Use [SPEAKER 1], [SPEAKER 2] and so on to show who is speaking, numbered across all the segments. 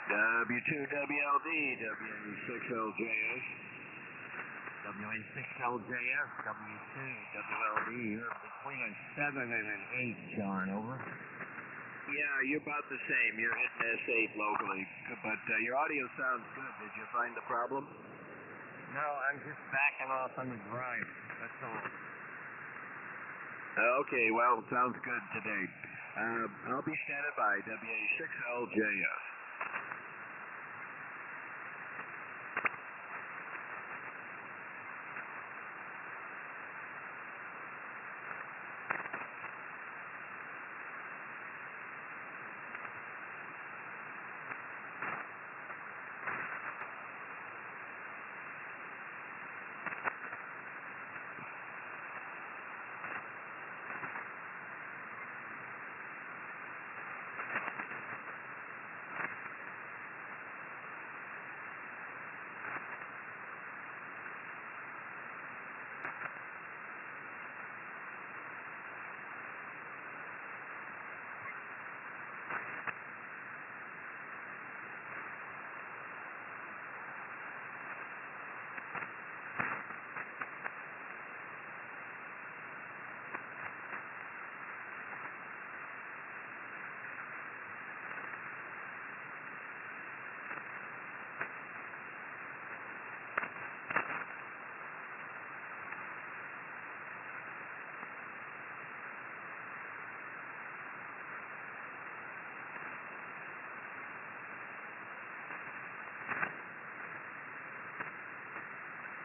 [SPEAKER 1] W2WLD, WA6LJS. WA6LJS, W2WLD. You're between a 7 and an 8, John, over.
[SPEAKER 2] Yeah, you're about the same. You're hitting S8 locally, but your audio sounds good. Did you find the problem?
[SPEAKER 1] No, I'm just backing off on the drive. That's all.
[SPEAKER 2] Okay, well, sounds good today. I'll be standing by, WA6LJS.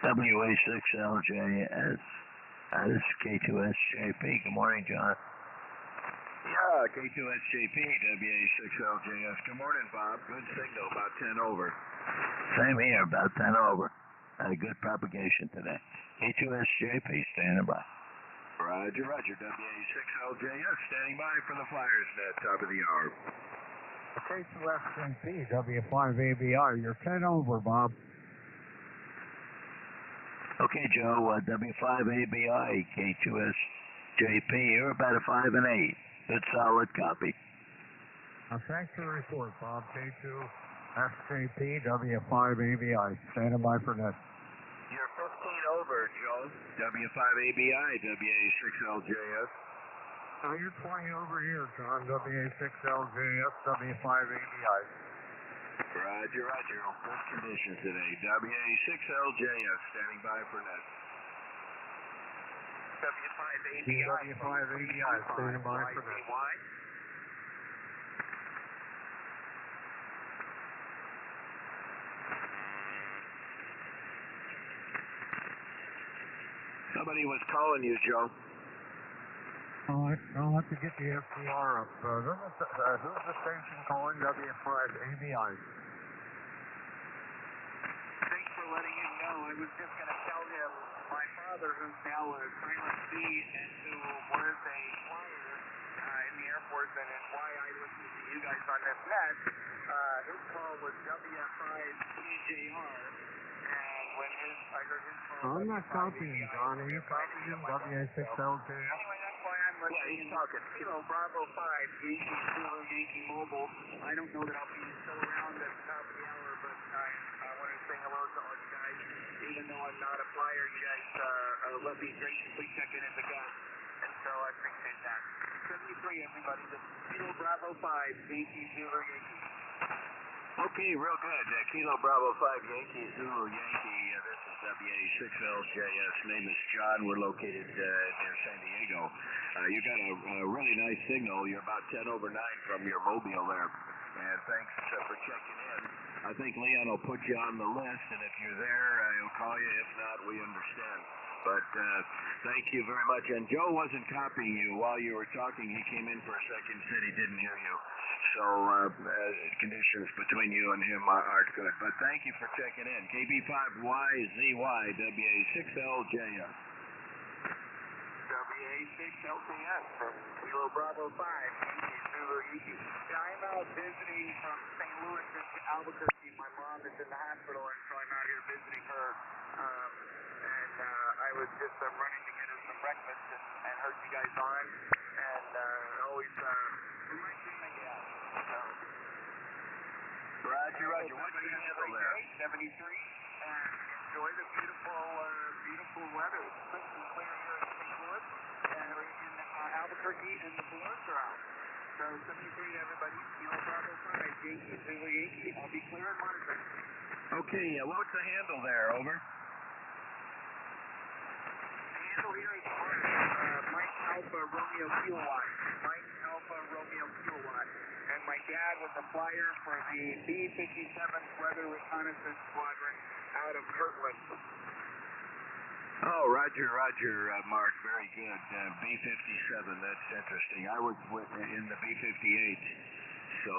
[SPEAKER 1] WA6LJS. This is K2SJP. Good morning, John.
[SPEAKER 2] Yeah, K2SJP, WA6LJS. Good morning, Bob. Good signal, about 10 over.
[SPEAKER 1] Same here, about 10 over. Had a good propagation today. K2SJP, standing by.
[SPEAKER 2] Roger, roger. WA6LJS, standing by for the Flyers net, top of the hour.
[SPEAKER 3] K2SJP, W5ABR. You're 10 over, Bob.
[SPEAKER 1] Okay, Joe, W5ABI, K2SJP, you're about a 5 and 8. Good solid copy.
[SPEAKER 3] Thanks for the report, Bob. K2SJP, W5ABI, standing by for net.
[SPEAKER 2] You're 15 over, Joe. W5ABI, WA6LJS.
[SPEAKER 3] You're 20 over here, John. WA6LJS, W5ABI.
[SPEAKER 2] Roger, roger. Good conditions today. WA6LJS, standing by for net.
[SPEAKER 3] W5ABI, standing by for net.
[SPEAKER 2] Somebody was calling you, Joe.
[SPEAKER 3] I'll have to get the FDR up. Who's the station calling? W5ABI.
[SPEAKER 4] Thanks for letting him know. I was just going to tell him my father, who's now a Pilot C and who was a flyer in the Air Force, and is why I listen to you guys on this net. His call was W5TJR, and when I heard his call,
[SPEAKER 3] I'm not copying, John. Are you copying W6LJS?
[SPEAKER 4] Anyway, that's why I'm listening.
[SPEAKER 2] Yeah, he's talking.
[SPEAKER 4] Kilo Bravo 5, Yankee Zulu, Yankee Mobile. I don't know that I'll be still around at the top of the hour, but I want to say hello to all you guys. Even though I'm not a flyer, you guys let me graciously check in as a guest, and so I appreciate that. 73, everybody. This is Kilo Bravo 5, Yankee Zulu, Yankee.
[SPEAKER 2] Okay, real good. Kilo Bravo 5, Yankee Zulu, Yankee. This is WA6LJS. Name is John. We're located near San Diego. You got a really nice signal. You're about 10 over 9 from your mobile there. And thanks for checking in. I think Leon will put you on the list, and if you're there, he'll call you. If not, we understand. But thank you very much. And Joe wasn't copying you while you were talking. He came in for a second, said he didn't hear you. So conditions between you and him aren't good. But thank you for checking in. KB5YZY, WA6LJS.
[SPEAKER 4] WA6LJS from Kilo Bravo 5, Yankee Zulu, Yankee. Yeah, I'm out visiting from St. Louis into Albuquerque. My mom is in the hospital, and so I'm out here visiting her. I was just running to get her some breakfast and heard you guys on, and always reminds me of my dad. So.
[SPEAKER 2] Roger, Roger. What's the handle there?
[SPEAKER 4] 73, and enjoy the beautiful weather. It's crisp and clear here in St. Louis, and we're in Albuquerque, and the balloons are out. So 73 to everybody, Kilo Bravo 5, Yankee, Zulu Yankee. I'll be clear and monitoring.
[SPEAKER 2] Okay, what's the handle there? Over.
[SPEAKER 4] The handle here is Mike Alpha Romeo Kilowatt. Mike Alpha Romeo Kilowatt. And my dad was a flyer for the B-57th Weather Reconnaissance Squadron out of Kirtland.
[SPEAKER 2] Oh, Roger, Mark. Very good. B-57, that's interesting. I was in the B-58. So,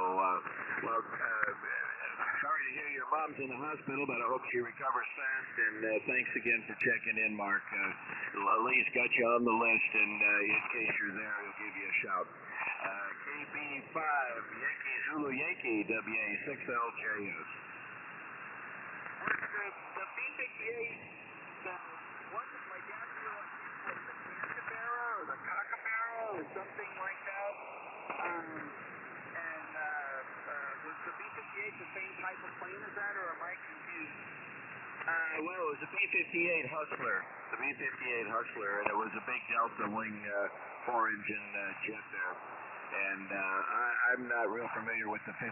[SPEAKER 2] sorry to hear your mom's in the hospital, but I hope she recovers fast. And thanks again for checking in, Mark. Lee's got you on the list, and in case you're there, he'll give you a shout. KB5, Yankee Zulu Yankee, WA6LJS.
[SPEAKER 4] The B-58, the one that my dad grew up in was the Cantabara or the Cockamara or something like that. Was the B-58 the same type of plane as that, or am I confused?
[SPEAKER 2] Well, it was a B-58 Hustler. The B-58 Hustler, and it was a big Delta Wing 4-engine jet there. And I'm not real familiar with the 57,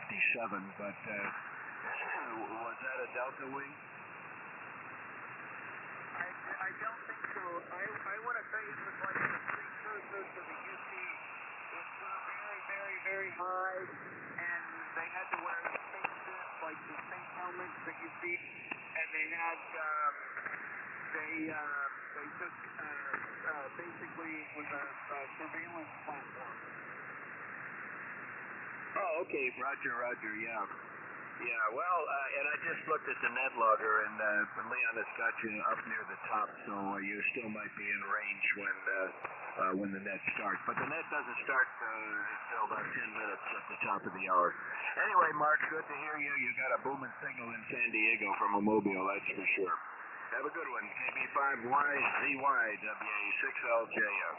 [SPEAKER 2] but was that a Delta Wing?
[SPEAKER 4] I don't think so. I want to say it was like the precursor to the UC. It flew very, very high, and they had to wear the space suits, like the space helmets that you see, and they had, they took, basically, it was a surveillance platform.
[SPEAKER 2] Oh, okay, Roger, yeah. Yeah, well, and I just looked at the net logger, and Leon has got you up near the top, so you still might be in range when the net starts. But the net doesn't start until about 10 minutes at the top of the hour. Anyway, Mark, good to hear you. You got a booming signal in San Diego from a mobile, that's for sure. Have a good one. KB5YZY, WA6LJF.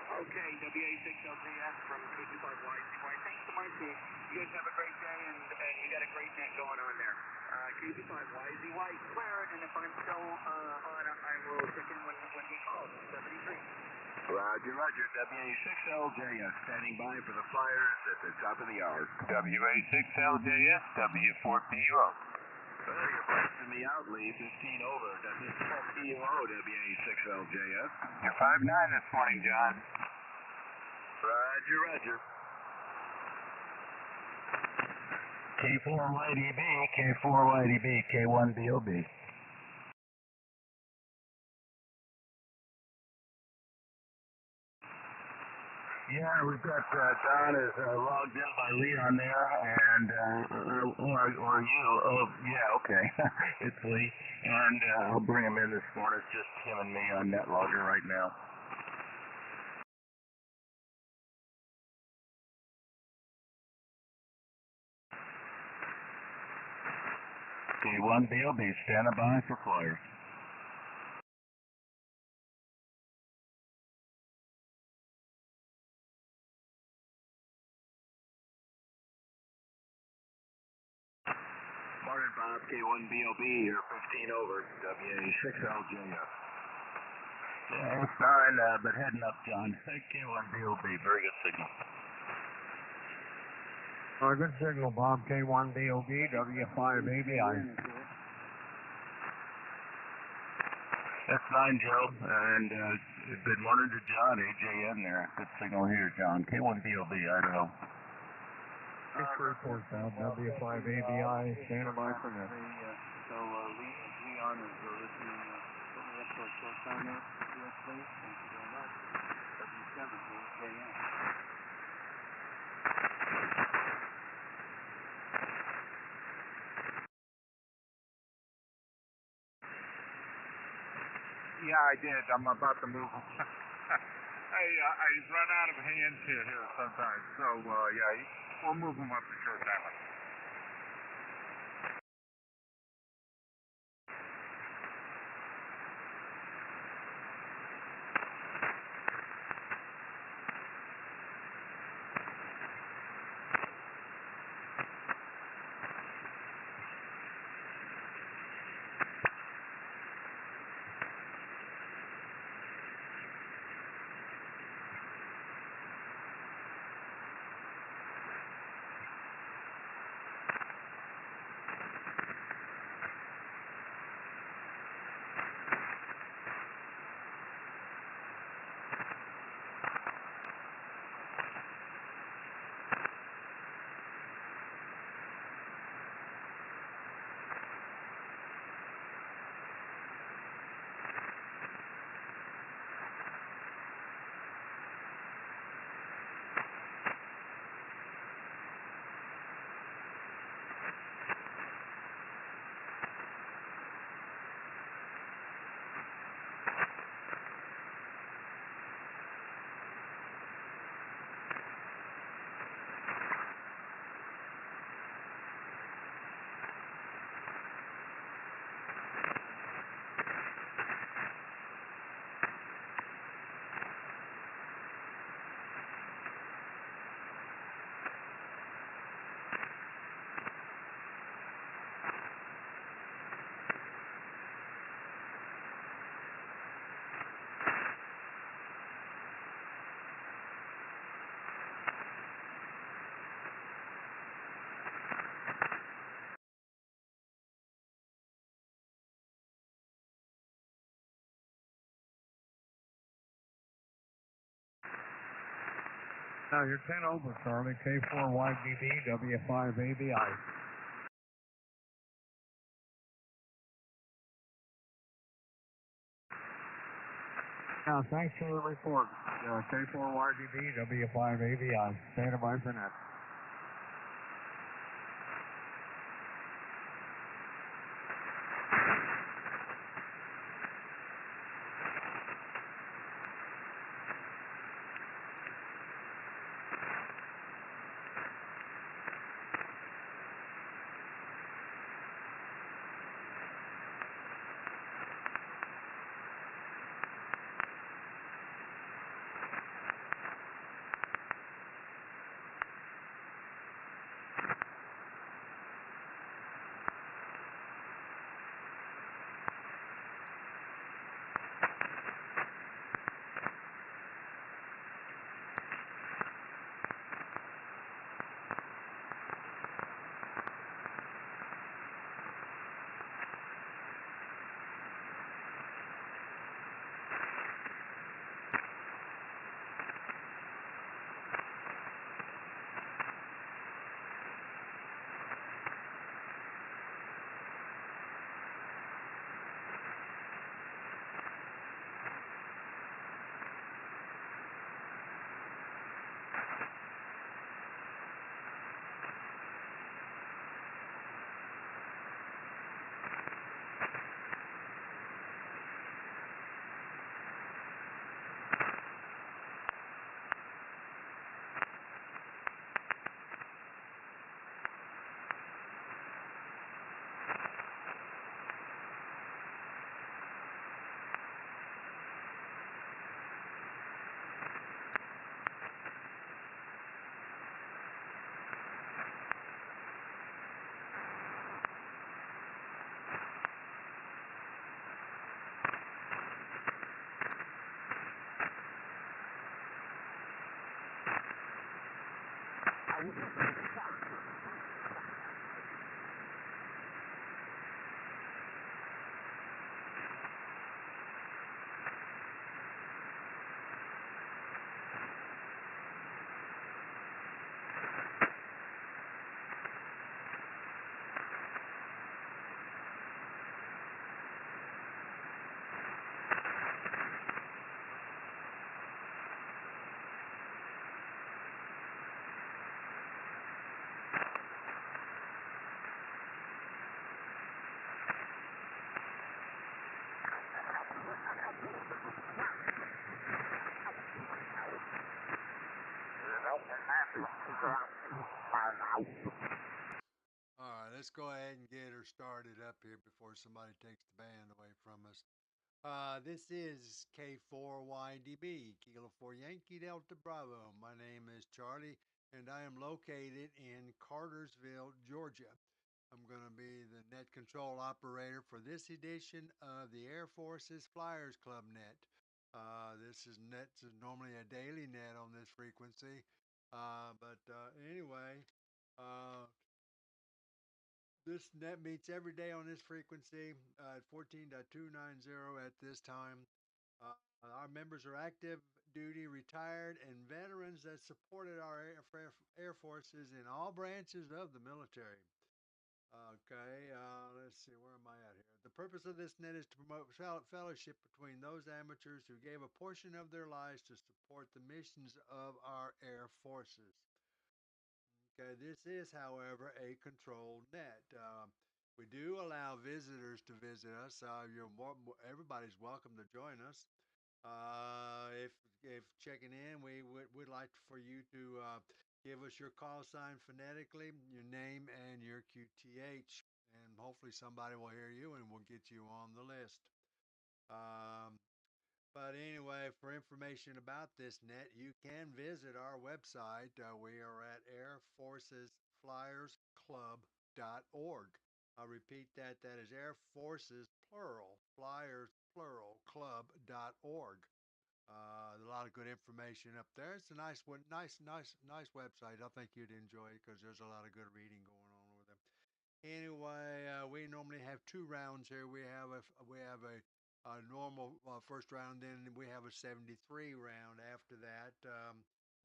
[SPEAKER 4] Okay, WA6LJF from K4YDB. Thanks so much. You guys have a great day, and you got a great net going on there. K4YDB, cleared, and if I'm still on, I will check in when he calls. 73.
[SPEAKER 2] Roger, WA6LJF standing by for the flyers at the top of the hour.
[SPEAKER 5] WA6LJF, W4PO.
[SPEAKER 2] Well, you're blasting me out, Lee. 15 over. WPO, WA6LJF.
[SPEAKER 5] You're 5'9" this morning, John.
[SPEAKER 2] Roger.
[SPEAKER 1] K4YDB, K4YDB, K1BOB. Yeah, we've got Don is logged in by Leon there, and or you. Oh, yeah, okay. It's Lee, and I'll bring him in this morning. It's just him and me on NetLogger right now. K1BOB, standing by for flyers.
[SPEAKER 2] Morning, Bob. K1BOB, you're 15 over. WA6LJF.
[SPEAKER 1] Yeah, it's fine, but heading up, John. K1BOB, very good signal.
[SPEAKER 3] Good signal, Bob. K1BOB, W5ABI.
[SPEAKER 1] That's fine, Joe. And good morning to John, AJN there. Good signal here, John. K1BOB, Idaho.
[SPEAKER 3] Thanks for report, Bob. W5ABI, standing by for net.
[SPEAKER 4] So, Leon is listening. Put me up for a short time there. Yes, please. Thank you very much. W7, JN.
[SPEAKER 5] Yeah, I did. I'm about to move. I run out of hands here sometimes. So, yeah, we'll move them up to short time.
[SPEAKER 3] Now you're 10 over, Charlie. K4YDB, W5ABI. Thanks for the report. K4YDB, W5ABI. Standing by for net.
[SPEAKER 6] All right, let's go ahead and get her started up here before somebody takes the band away from us. This is K4YDB, Kilo 4 Yankee Delta Bravo. My name is Charlie, and I am located in Cartersville, Georgia. I'm going to be the net control operator for this edition of the Air Force's Flyers Club net. This is normally a daily net on this frequency. But anyway, uh, this net meets every day on this frequency at 14.290 at this time. Uh, our members are active duty, retired, and veterans that supported our Air Forces in all branches of the military. Okay, let's see, where am I at here? The purpose of this net is to promote fellowship between those amateurs who gave a portion of their lives to support the missions of our Air Forces. Okay, this is, however, a controlled net. We do allow visitors to visit us. Everybody's welcome to join us. If checking in, would like for you to give us your call sign phonetically, your name, and your QTH, and hopefully somebody will hear you and we'll get you on the list. Um, but anyway, for information about this net, you can visit our website. We are at airforcesflyersclub.org. I'll repeat that. That is Air Forces, plural, Flyers, plural, club.org. A lot of good information up there. It's a nice one, nice website. I think you'd enjoy it because there's a lot of good reading going on over there. Anyway, we normally have two rounds here. We have a normal first round, then we have a 73 round after that.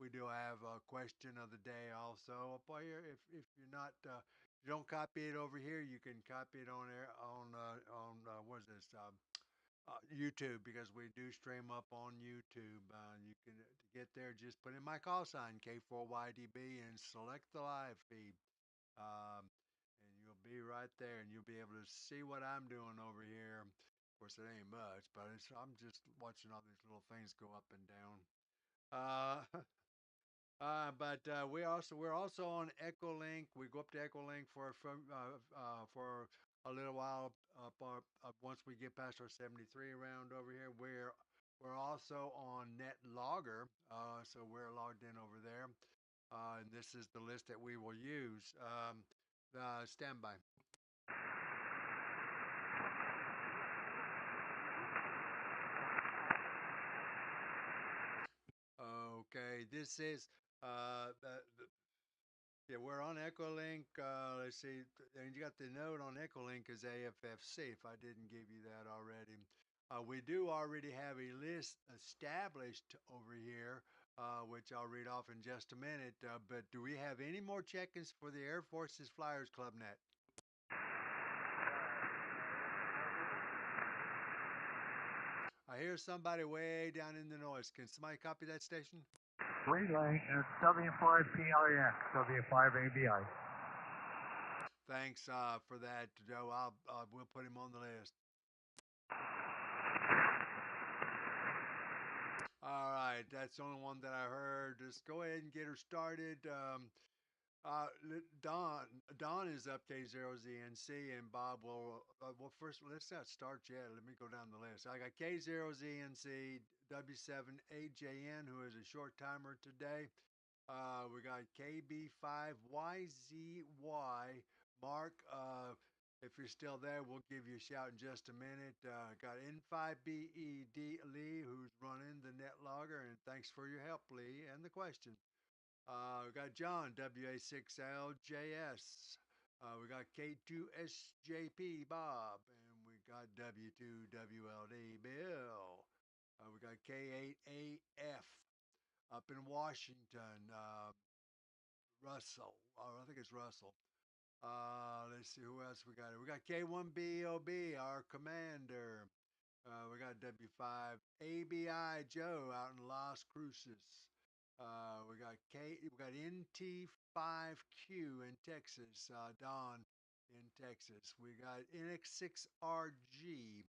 [SPEAKER 6] We do have a question of the day also up here. If you're not, you don't copy it over here, you can copy it on air on what is this? YouTube, because we do stream up on YouTube. You can to get there, just put in my call sign K4YDB and select the live feed, um, and you'll be right there, and you'll be able to see what I'm doing over here. Of course, it ain't much, but I'm just watching all these little things go up and down. Uh, but we're also on Echolink. We go up to Echolink for a little while. Once we get past our 73 round over here, we're also on NetLogger. So we're logged in over there. And this is the list that we will use. Standby. Okay, this is the yeah, we're on Echolink. Let's see, and you got the note on Echolink is AFFC. If I didn't give you that already, we do already have a list established over here, which I'll read off in just a minute. But do we have any more check-ins for the Air Force's Flyers Club net? I hear somebody way down in the noise. Can somebody copy that station?
[SPEAKER 3] Relay is W5PIX, W5ABI.
[SPEAKER 6] Thanks for that, Joe. We'll put him on the list. All right, that's the only one that I heard. Just go ahead and get her started. Don is up K0ZNC, and Bob will. Well, first, let's not start yet. Let me go down the list. I got K0ZNC, W7AJN, who is a short timer today. We got KB5YZY. Mark, if you're still there, we'll give you a shout in just a minute. Got N5BED Lee, who's running the NetLogger, and thanks for your help, Lee, and the question. We got John, WA6LJS. We got K2SJP Bob, and we got W2WLD Bill. We got K8AF up in Washington. Russell. I think it's Russell. Let's see who else we got. We got K1BOB, our commander. We got W5ABI Joe out in Las Cruces. We got NT5Q in Texas. Don in Texas. We got NX6RG.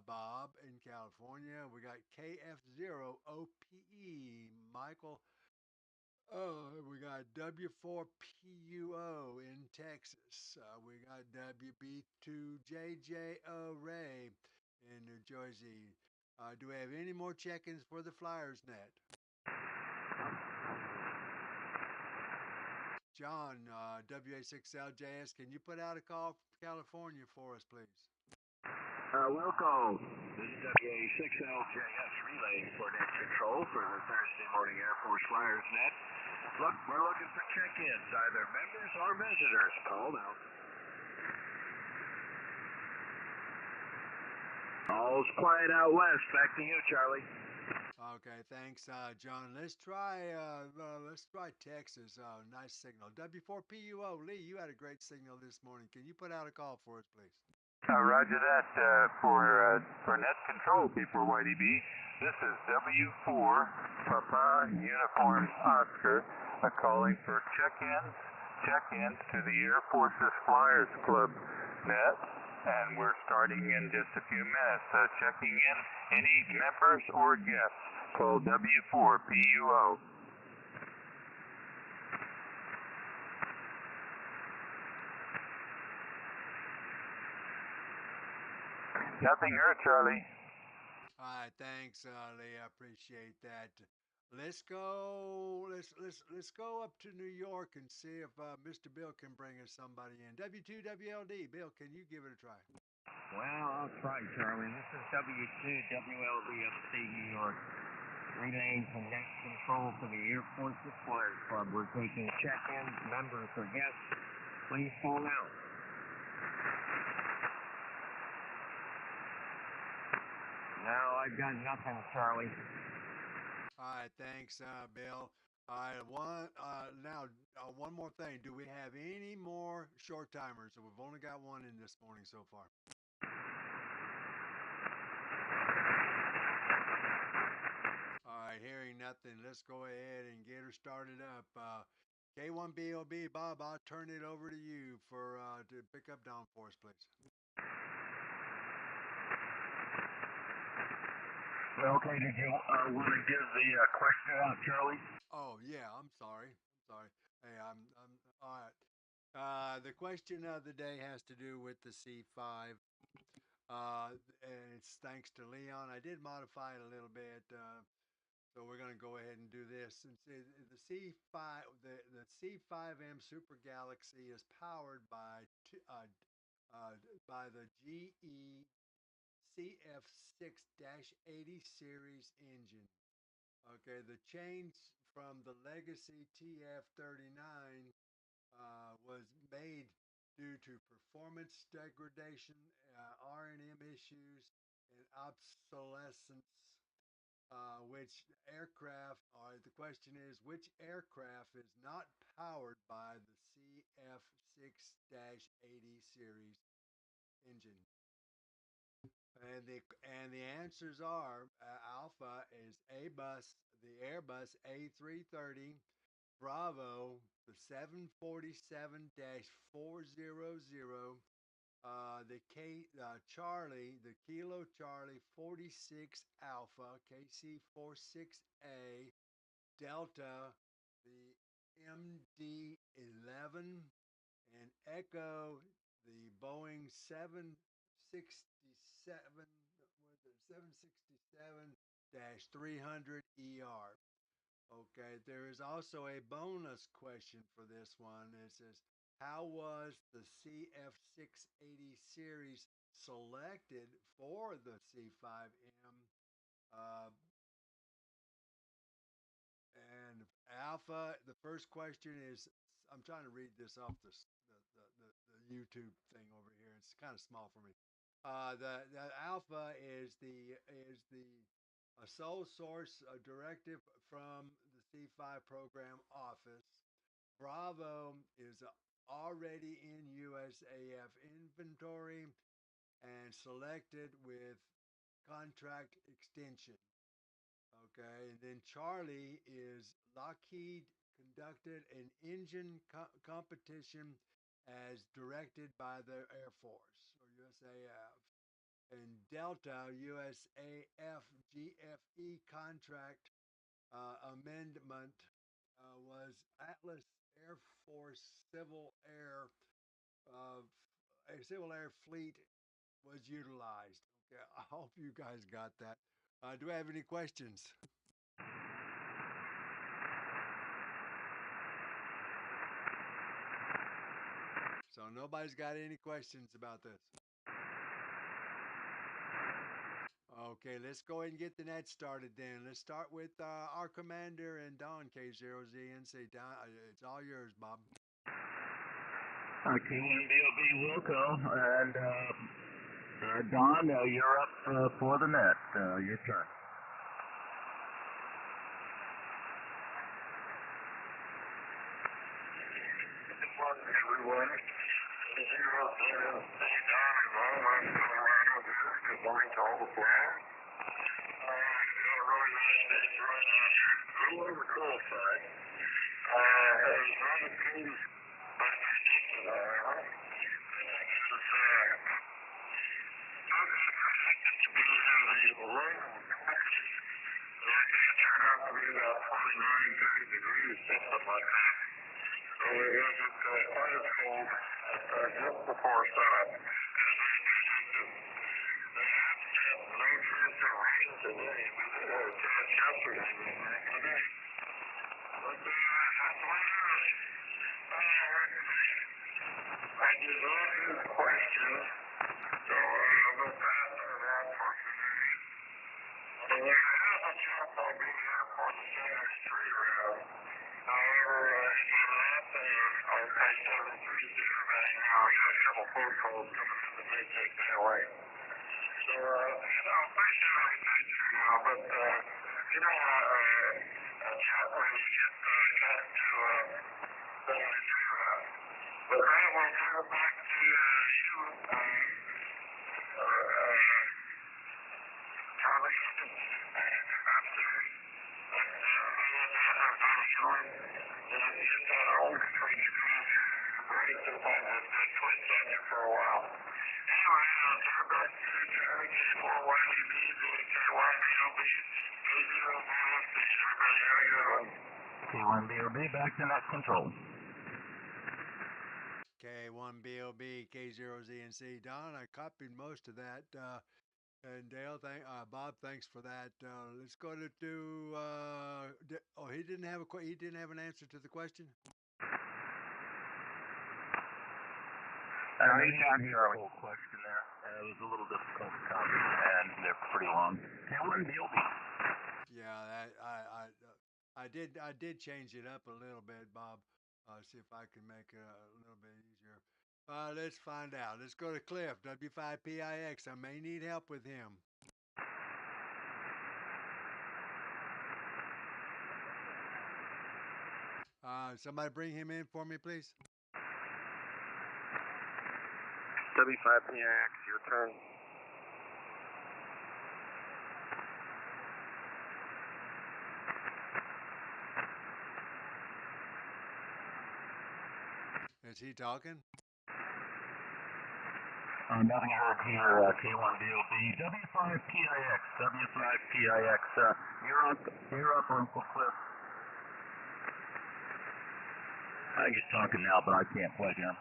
[SPEAKER 6] Bob in California. We got KF0OPE Michael. We got W4PUO in Texas. We got WB2JJO Ray in New Jersey. Do we have any more check-ins for the Flyers net? John, WA6LJS, can you put out a call from California for us, please?
[SPEAKER 2] Wilco, this is WA6LJS relaying for net control for the Thursday morning Air Force Flyers net. Look, we're looking for check-ins, either members or visitors. Call now. All's quiet out west. Back to you, Charlie.
[SPEAKER 6] Okay, thanks, John. Let's try Texas. Nice signal. W4PUO Lee, you had a great signal this morning. Can you put out a call for us, please?
[SPEAKER 7] Roger that. For net control, K4YDB. This is W4 Papa Uniform Oscar calling for check-ins to the Air Force's Flyers Club net. And we're starting in just a few minutes. Checking in any members or guests. Call W4PUO. Nothing heard, Charlie.
[SPEAKER 6] All right, thanks, Lee. I appreciate that. Let's go. Let's go up to New York and see if Mr. Bill can bring us somebody in. W2WLD. Bill, can you give it a try?
[SPEAKER 1] Well, I'll try, Charlie. This is W2WLD upstate New York. Relaying from net control for the Air Force's Flyers Club. We're taking check-ins, members, or guests. Please call now. No, I've got nothing, Charlie.
[SPEAKER 6] All right, thanks, Bill. All right, one more thing. Do we have any more short timers? So we've only got one in this morning so far. All right, hearing nothing, let's go ahead and get her started up. K1BOB, Bob, I'll turn it over to you for to pick up Dawn for us, please.
[SPEAKER 1] Okay, did you want to give the question out, Charlie?
[SPEAKER 6] Oh yeah, I'm sorry. Hey, I'm all right. The question of the day has to do with the C5. And it's thanks to Leon. I did modify it a little bit, so we're going to go ahead and do this. And the C5, the C5M Super Galaxy is powered by the GE CF6-80 series engine. Okay, the change from the legacy TF39 was made due to performance degradation, R&M issues, and obsolescence. Which aircraft, or the question is, which aircraft is not powered by the CF6-80 series engine? And the answers are Alpha is the Airbus A330, Bravo the 747-400, the Kilo Charlie 46 Alpha KC46A, Delta the MD11, and Echo the Boeing 767-300ER. Okay, there is also a bonus question for this one. It says, how was the CF680 series selected for the C5M? Uh, and Alpha, the first question is, I'm trying to read this off the YouTube thing over here. It's kind of small for me. The Alpha is the a sole source directive from the C5 program office. Bravo is already in USAF inventory and selected with contract extension. Okay, and then Charlie is Lockheed conducted an engine competition as directed by the Air Force or USAF. And Delta USAF GFE contract amendment was Atlas Air Force uh, a Civil Air Fleet was utilized. Okay, I hope you guys got that. Do I have any questions? So nobody's got any questions about this. Okay, let's go ahead and get the net started then. Let's start with our commander and Don K0ZNC. Don, it's all yours, Bob.
[SPEAKER 1] K1BOB Wilco, and Don, you're up for the net. Your turn.
[SPEAKER 8] Good morning, everyone. This is your Don in Longmont, Colorado here. Good morning to all the flag. Had a really nice day throwing out here. A little on the cool side. It was not as cold as I predicted, however. This is not as predicted to be in the low 20s. It turned out to be about 29, 30 degrees, something like that. So it wasn't quite as cold just before sunup as we predicted. They had no chance of rain today. We did have a chance yesterday, but not today. But that's the way it is. I did not hear the question, so we'll pass on that for today. When I have a chance, I'll be here for the Saturday street round. However, if I'm not there, I'll pay 7 Tuesday right now. I got a couple phone calls coming in that may take me away. So, appreciate our attention now, but you know, chat when you get talk to somebody through that. But I will turn it back to you, Charlie, after get that old between your cross your brain. Sometimes it twits on you for a while. Anyway, I'll turn it back to Charlie, K4YDB, K4YDB, Everybody have a good one.
[SPEAKER 1] K1BOB, back to net control.
[SPEAKER 6] K1BOB, K0ZNC. Don, I copied most of that. And Dale, Bob, thanks for that. Let's go to he didn't have he didn't have an answer to the question.
[SPEAKER 1] I didn't hear the whole question there. It was a little difficult to copy, and they're pretty long. K1BOB.
[SPEAKER 6] Yeah, I did change it up a little bit, Bob. See if I can make it a little bit easier. Let's find out. Let's go to Cliff, W5PIX. I may need help with him. Somebody bring him in for me, please.
[SPEAKER 2] W5PIX, your turn.
[SPEAKER 6] Is he talking?
[SPEAKER 1] Nothing heard here, K1BOB. W5PIX, W5PIX. You're up, Uncle Cliff. I think he's talking now, but I can't plug him.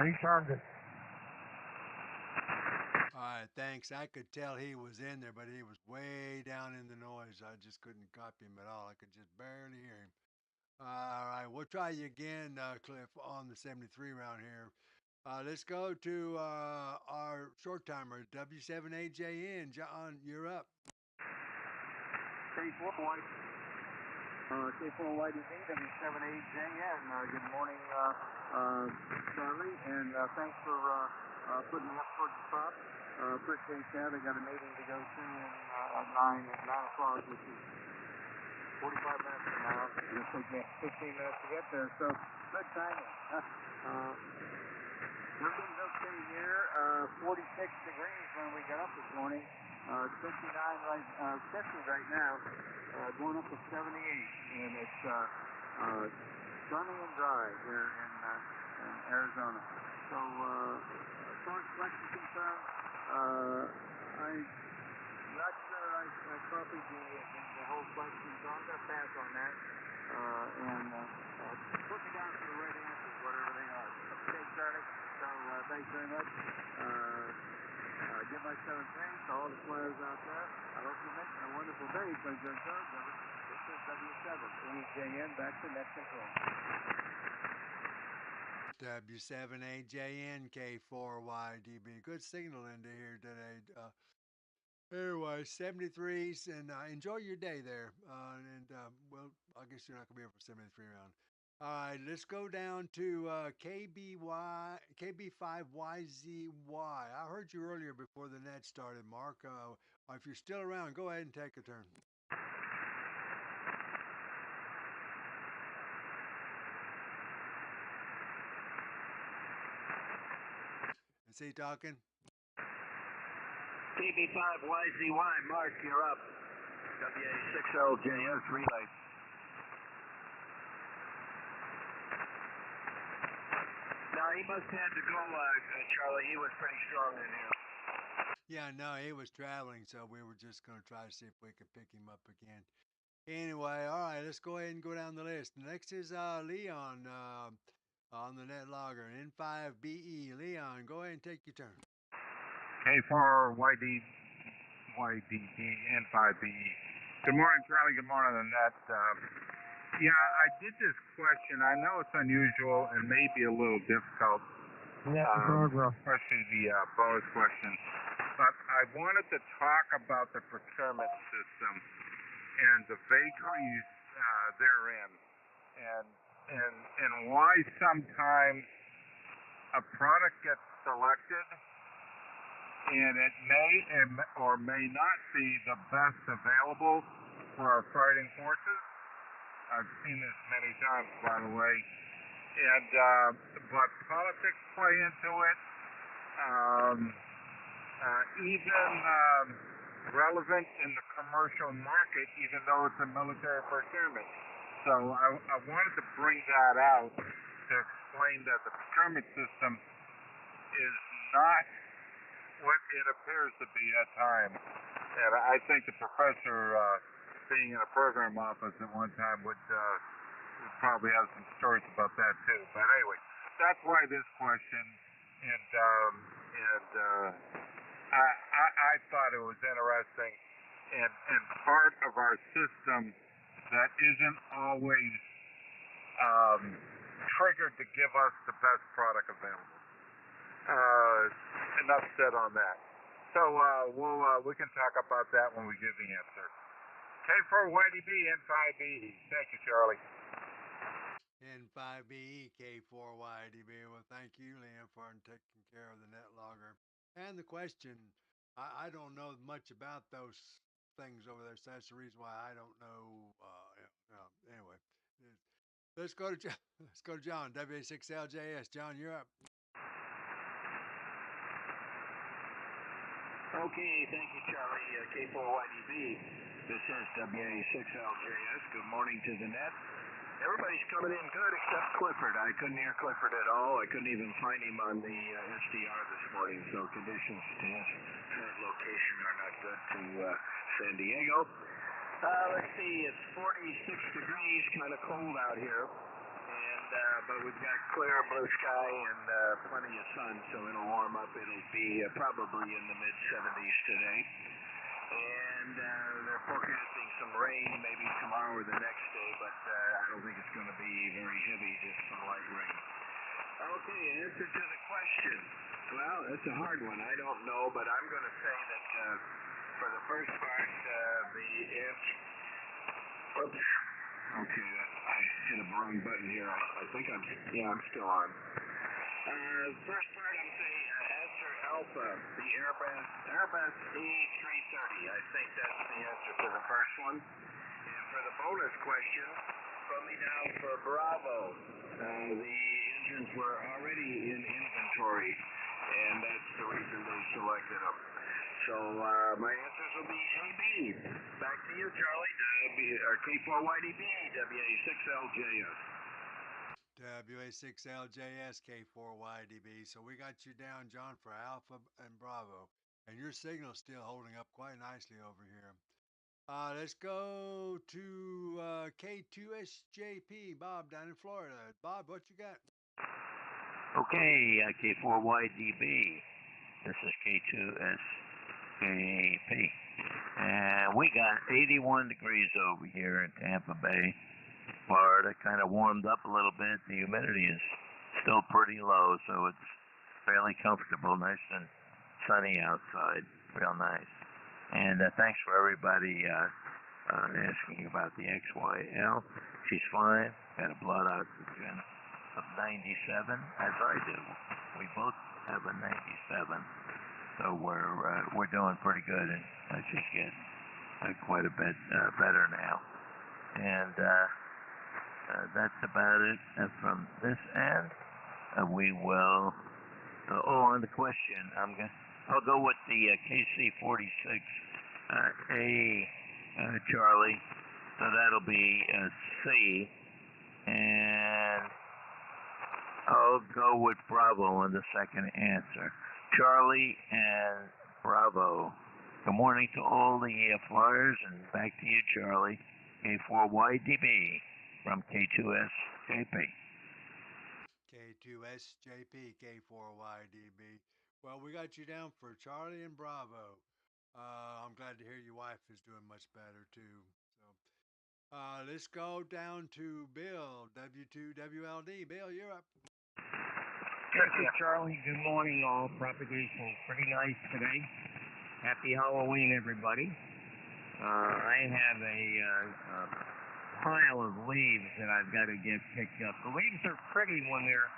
[SPEAKER 3] He turned it.
[SPEAKER 6] All right, thanks. I could tell he was in there, but he was way down in the noise. I just couldn't copy him at all. I could just barely hear him. All right, we'll try you again, Cliff, on the 73 round here. Let's go to our short timer, W7AJN. John, you're up.
[SPEAKER 4] K4YDB, W7AJN. Good morning, Charlie, and thanks for putting me up towards the top. Appreciate that. I got a meeting to go to at 9 o'clock, which is 45 minutes from now. It'll take me 15 minutes to get there, so good timing. Everything's okay here. 46 degrees when we got up this morning. 50 right now. Going up to 78, and it's sunny and dry here in Arizona. So, as far as question concerned, I'm not sure I copied the whole question, so I'm going to pass on that. And put me down for the right answers, whatever they are. Okay, Charlie. So, thanks very much. Give my 7 thanks to all the players out there. I hope you're making a wonderful day because you're in charge of it. This is W7AJN, back to net control.
[SPEAKER 6] W7AJN, K4YDB. Good signal into here today. Anyway, 73s, and enjoy your day there. Well, I guess you're not gonna be here for 73 round. All right, let's go down to KB5YZY. I heard you earlier before the net started, Mark. If you're still around, go ahead and take a turn. Is he talking?
[SPEAKER 2] KB5YZY, Mark, you're up. WA6LJS relay. Now, he must have to go, Charlie. He was pretty strong in here.
[SPEAKER 6] Yeah, no, he was traveling, so we were just going to try to see if we could pick him up again. Anyway, all right, let's go ahead and go down the list. Next is Leon on the net logger, N5BE. Leon, go ahead and take your turn.
[SPEAKER 5] K4YDB N5BE. Good morning, Charlie. Good morning, Annette. Yeah, I did this question. I know it's unusual and maybe a little difficult, especially the bonus question. But I wanted to talk about the procurement system and the vagaries therein, and why sometimes a product gets selected and it may or may not be the best available for our fighting forces. I've seen this many times, by the way, and but politics play into it. Even relevant in the commercial market, even though it's a military procurement. So I wanted to bring that out to explain that the procurement system is not what it appears to be at times. And I think the professor, being in a program office at one time, would probably have some stories about that too. But anyway, that's why this question, I thought it was interesting, and part of our system that isn't always triggered to give us the best product available. Enough said on that. So we can talk about that when we give the answer. K4YDB N5BE. Thank you, Charlie.
[SPEAKER 6] N5BE K4YDB. Well, thank you, Liam, for taking care of the net logger. And the question, I don't know much about those things over there, so that's the reason why I don't know. Anyway, let's go to John, WA6LJS. John, you're up.
[SPEAKER 2] Okay, thank you, Charlie. K4YDB. This is WA6LJS. Good morning to the net. Everybody's coming in good except Clifford. I couldn't hear Clifford at all. I couldn't even find him on the SDR this morning, so conditions to his current location are not good to San Diego. Let's see, it's 46 degrees, kind of cold out here, and but we've got clear blue sky and plenty of sun, so it'll warm up. It'll be probably in the mid-70s today. And they're forecasting some rain maybe tomorrow or the next day, but I don't think it's going to be very heavy, just some light rain. Okay, answer to the question. Well, that's a hard one. I don't know, but I'm going to say that for the first part, the answer... Oops. Okay, I hit a wrong button here. I think I'm still on. First part, I'm saying answer Alpha, the Airbus A330. I think that's the answer to the first one. And for the bonus question, put me down for Bravo. The engines were already in inventory, and that's the reason they selected them. So my answers will be AB. Back to you, Charlie. K4YDB, WA6LJS.
[SPEAKER 6] WA6LJS K4YDB. So we got you down, John, for Alpha and Bravo. And your signal's still holding up quite nicely over here. Let's go to K2SJP, Bob, down in Florida. Bob, what you got?
[SPEAKER 9] Okay, K4YDB. This is K2SJP. And we got 81 degrees over here in Tampa Bay, Florida. Kind of warmed up a little bit. The humidity is still pretty low, so it's fairly comfortable, nice and sunny outside. Real nice. And thanks for everybody asking about the XYL. She's fine. Got a blood oxygen of 97, as I do. We both have a 97, so we're doing pretty good, and she's getting quite a bit better now. And that's about it from this end. We will. On the question, I'll go with the KC-46 A, Charlie. So that'll be C, and I'll go with Bravo on the second answer. Charlie and Bravo. Good morning to all the flyers, and back to you, Charlie. K4YDB from K2SJP.
[SPEAKER 6] K2SJP, K4YDB. Well, we got you down for Charlie and Bravo. I'm glad to hear your wife is doing much better too. So, let's go down to Bill, W2WLD. Bill, you're up.
[SPEAKER 10] This is Charlie. Good morning, all. Propagation pretty nice today. Happy Halloween, everybody. I have a pile of leaves that I've got to get picked up. The leaves are pretty when they're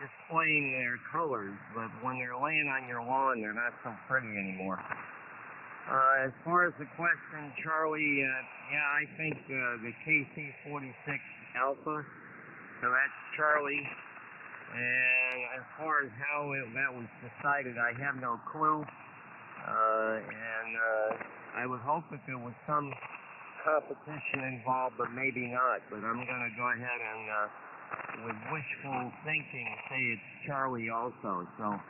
[SPEAKER 10] displaying their colors, but when they're laying on your lawn, they're not so pretty anymore. As far as the question, Charlie, yeah, I think the KC-46 Alpha, so that's Charlie. And as far as how that was decided, I have no clue. And I would hope that there was some competition involved, but maybe not. But I'm going to go ahead and, with wishful thinking, say it's Charlie also. So,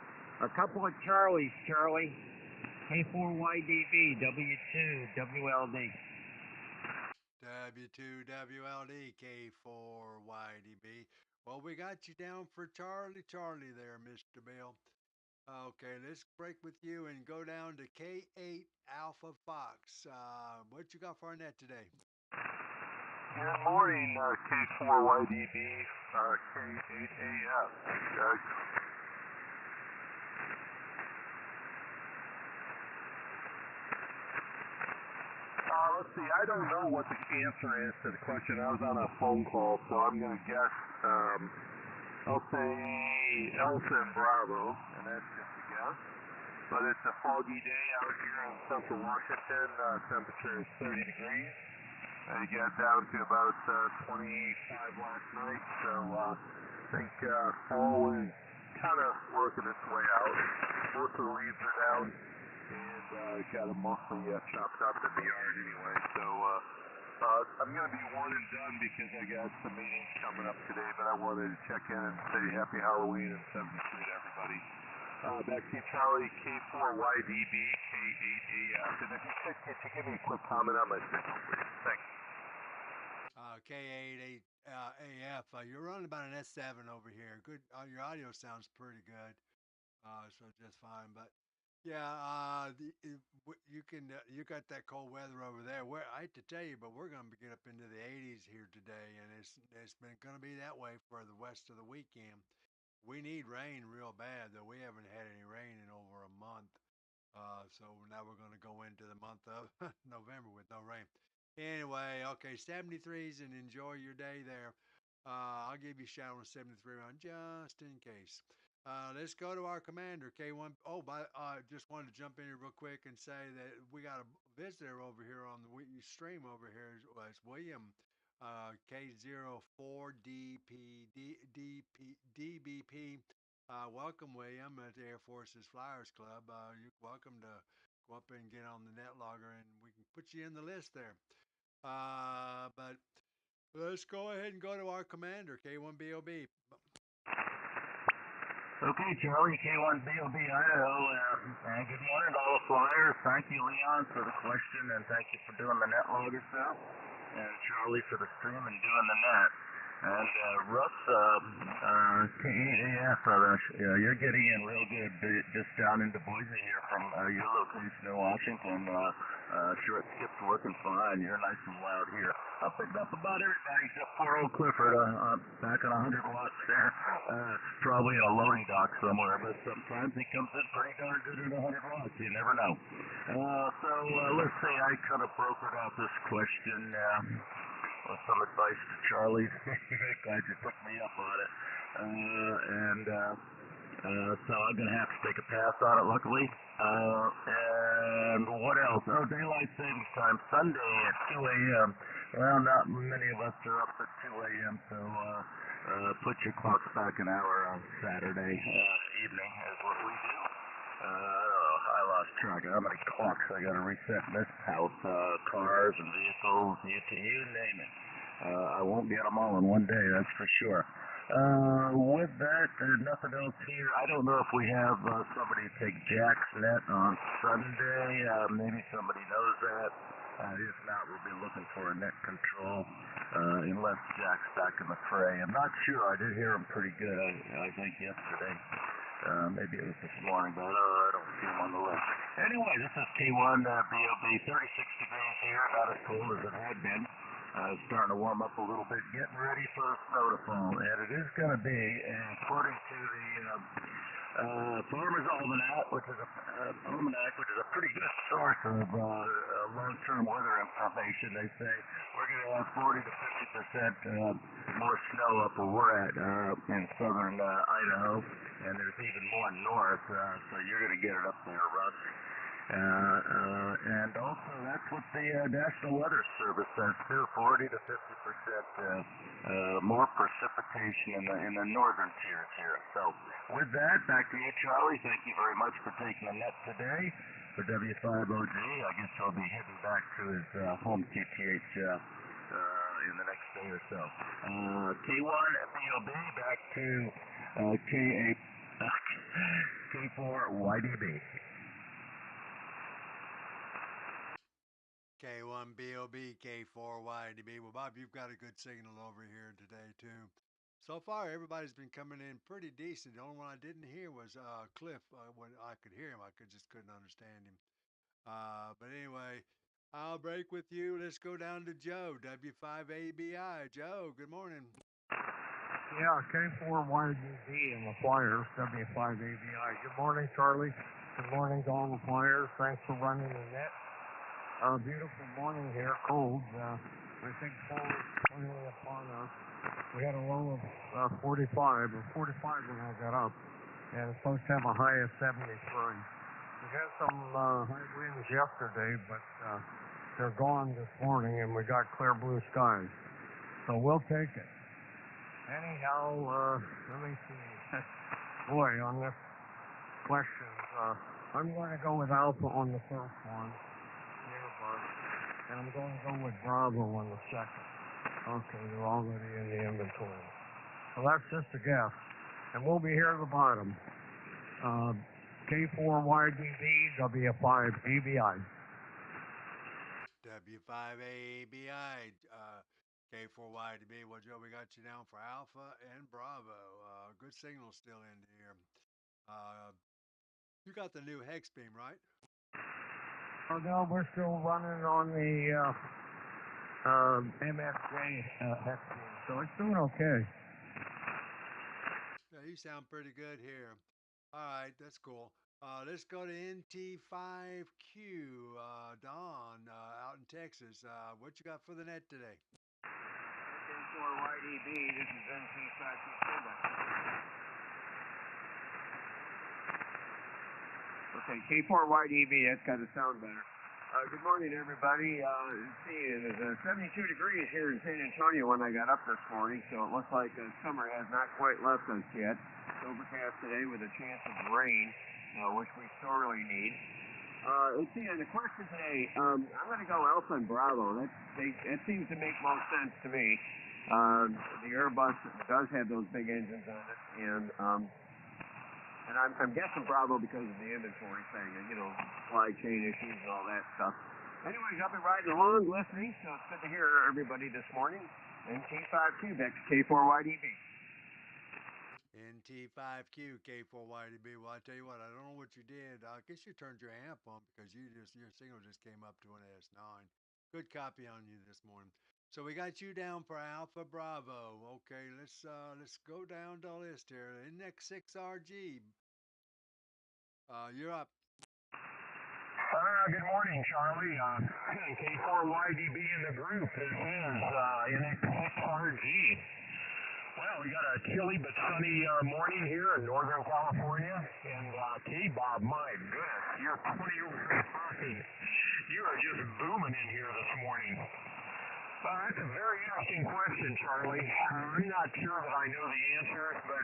[SPEAKER 10] a couple of Charlies, Charlie. K4YDB, W2WLD.
[SPEAKER 6] W2WLD, K4YDB. Well, we got you down for Charlie there, Mr. Bill. Okay, let's break with you and go down to K8 Alpha Fox. What you got for our net today?
[SPEAKER 7] Good morning, K4YDB, K8AF. Let's see, I don't know what the answer is to the question. I was on a phone call, so I'm going to guess, I'll say Elsa and Bravo, and that's just a guess. But it's a foggy day out here in central Washington. Temperature is 30 degrees. It got down to about 25 last night, so I think fall is kind of working its way out. Most of the leaves are down, and got them mostly chopped up in the yard anyway. So I'm going to be one and done because I got some meetings coming up today, but I wanted to check in and say Happy Halloween and 73 to everybody. Back to you, Charlie, K4YDB, K8AF. And if you could give me a quick comment on my signal, please. Thanks.
[SPEAKER 6] K8AF, you're running about an S7 over here. Good, your audio sounds pretty good, so just fine. But yeah, you got that cold weather over there. I hate to tell you, but we're going to get up into the 80s here today, and it's been going to be that way for the rest of the weekend. We need rain real bad, though. We haven't had any rain in over a month. So now we're going to go into the month of November with no rain. Anyway, okay, 73s, and enjoy your day there. I'll give you a shout on 73 round just in case. Let's go to our commander, K1. Oh, just wanted to jump in here real quick and say that we got a visitor over here on the stream over here. It's William. K4DBP. Welcome, William, at the Air Force's Flyers Club. You're welcome to go up and get on the net logger, and we can put you in the list there. But let's go ahead and go to our commander, K1BOB.
[SPEAKER 1] Okay, Charlie, K1BOB, Idaho. Good morning to all the flyers. Thank you, Leon, for the question, and thank you for doing the net logger stuff. And Charlie for the stream and doing the net. And Russ, K8AF, you're getting in real good just down into Boise here from your location in Washington. Sure, it skips working fine. You're nice and loud here. I picked up about everybody except poor old Clifford. Back on 100 watts there. Probably a loading dock somewhere, but sometimes he comes in pretty darn good at 100 watts. You never know. Let's say I kind of brokered out this question with some advice to Charlie. Glad you took me up on it. So I'm going to have to take a pass on it, luckily. And what else? Oh, daylight savings time, Sunday at 2 a.m. Well, not many of us are up at 2 a.m., so put your clocks back an hour on Saturday evening is what we do. I don't know, I lost track of how many clocks I got to reset in this house. Cars and vehicles, you name it. I won't get them all in one day, that's for sure. With that, nothing else here. I don't know if we have somebody take Jack's net on Sunday. Maybe somebody knows that. If not, we'll be looking for a net control, unless Jack's back in the fray. I'm not sure. I did hear him pretty good, I think, yesterday. Maybe it was this morning, but I don't see him on the list. Anyway, this is K4YDB, 36 degrees here, not as cold as it had been. Starting to warm up a little bit, getting ready for the snow to fall, and it is going to be, according to the Farmer's Almanac, which is a pretty good source of long-term weather information. They say we're going to have 40 to 50% more snow up where we're at in southern Idaho, and there's even more north, so you're going to get it up there, Russ. And also, that's what the National Weather Service says too. 40 to 50% more precipitation in the northern tiers here. So, with that, back to you, Charlie. Thank you very much for taking the net today for W5OG. I guess he'll be heading back to his home KTH in the next day or so. K1BOB back to K4YDB.
[SPEAKER 6] K1BOB, K4YDB. Well, Bob, you've got a good signal over here today, too. So far, everybody's been coming in pretty decent. The only one I didn't hear was Cliff. When I could hear him, I just couldn't understand him. But anyway, I'll break with you. Let's go down to Joe, W5ABI. Joe, good morning.
[SPEAKER 3] Yeah, K4YDB and the Flyers, W5ABI. Good morning, Charlie. Good morning to all the Flyers. Thanks for running the net. Beautiful morning here, cold. I think fall is finally upon us. We had a low of 45, or 45 when I got up, and it's supposed to have a high of 73. We had some high winds yesterday, but they're gone this morning, and we got clear blue skies. So we'll take it. Anyhow, let me see. Boy, on this question, I'm going to go with Alpha on the first one. And I'm going to go with Bravo on the second. Okay, they're already in the inventory. So that's just a guess. And we'll be here at the bottom. K4YDB, W5ABI.
[SPEAKER 6] W5ABI, K4YDB. Well, Joe, we got you down for Alpha and Bravo. Good signal still in here. You got the new hex beam, right?
[SPEAKER 3] Oh, no, we're still running on the MFJ hex beam, so it's doing okay.
[SPEAKER 6] Yeah, you sound pretty good here. All right, that's cool. Let's go to NT5Q, Don, out in Texas. What you got for the net today?
[SPEAKER 10] K4YDB, this is NT5Q. Okay, K4YDB, that's got to sound better. Good morning, everybody. Let's see, it is 72 degrees here in San Antonio when I got up this morning, so it looks like summer has not quite left us yet. It's overcast today with a chance of rain, which we sorely need. Let's see, on the question today, I'm going to go Alpha and Bravo. That seems to make most sense to me. The Airbus does have those big engines on it, and I'm guessing Bravo because of the inventory thing, and, supply chain issues and all that stuff. Anyways, I'll be riding along, listening, so it's good to hear everybody this morning. And K5Q, back to K4YDB.
[SPEAKER 6] T5Q K4YDB. Well, I tell you what, I don't know what you did. I guess you turned your amp on because your signal just came up to an S9. Good copy on you this morning. So we got you down for Alpha Bravo. Okay, let's go down the list here. Index 6RG. You're up.
[SPEAKER 1] Good morning, Charlie. K4YDB in the group. This is NX6RG. Well, we got a chilly but sunny morning here in Northern California. And K-Bob, my goodness, you're 20 over talking. You are just booming in here this morning. That's a very interesting question, Charlie. I'm not sure that I know the answer, but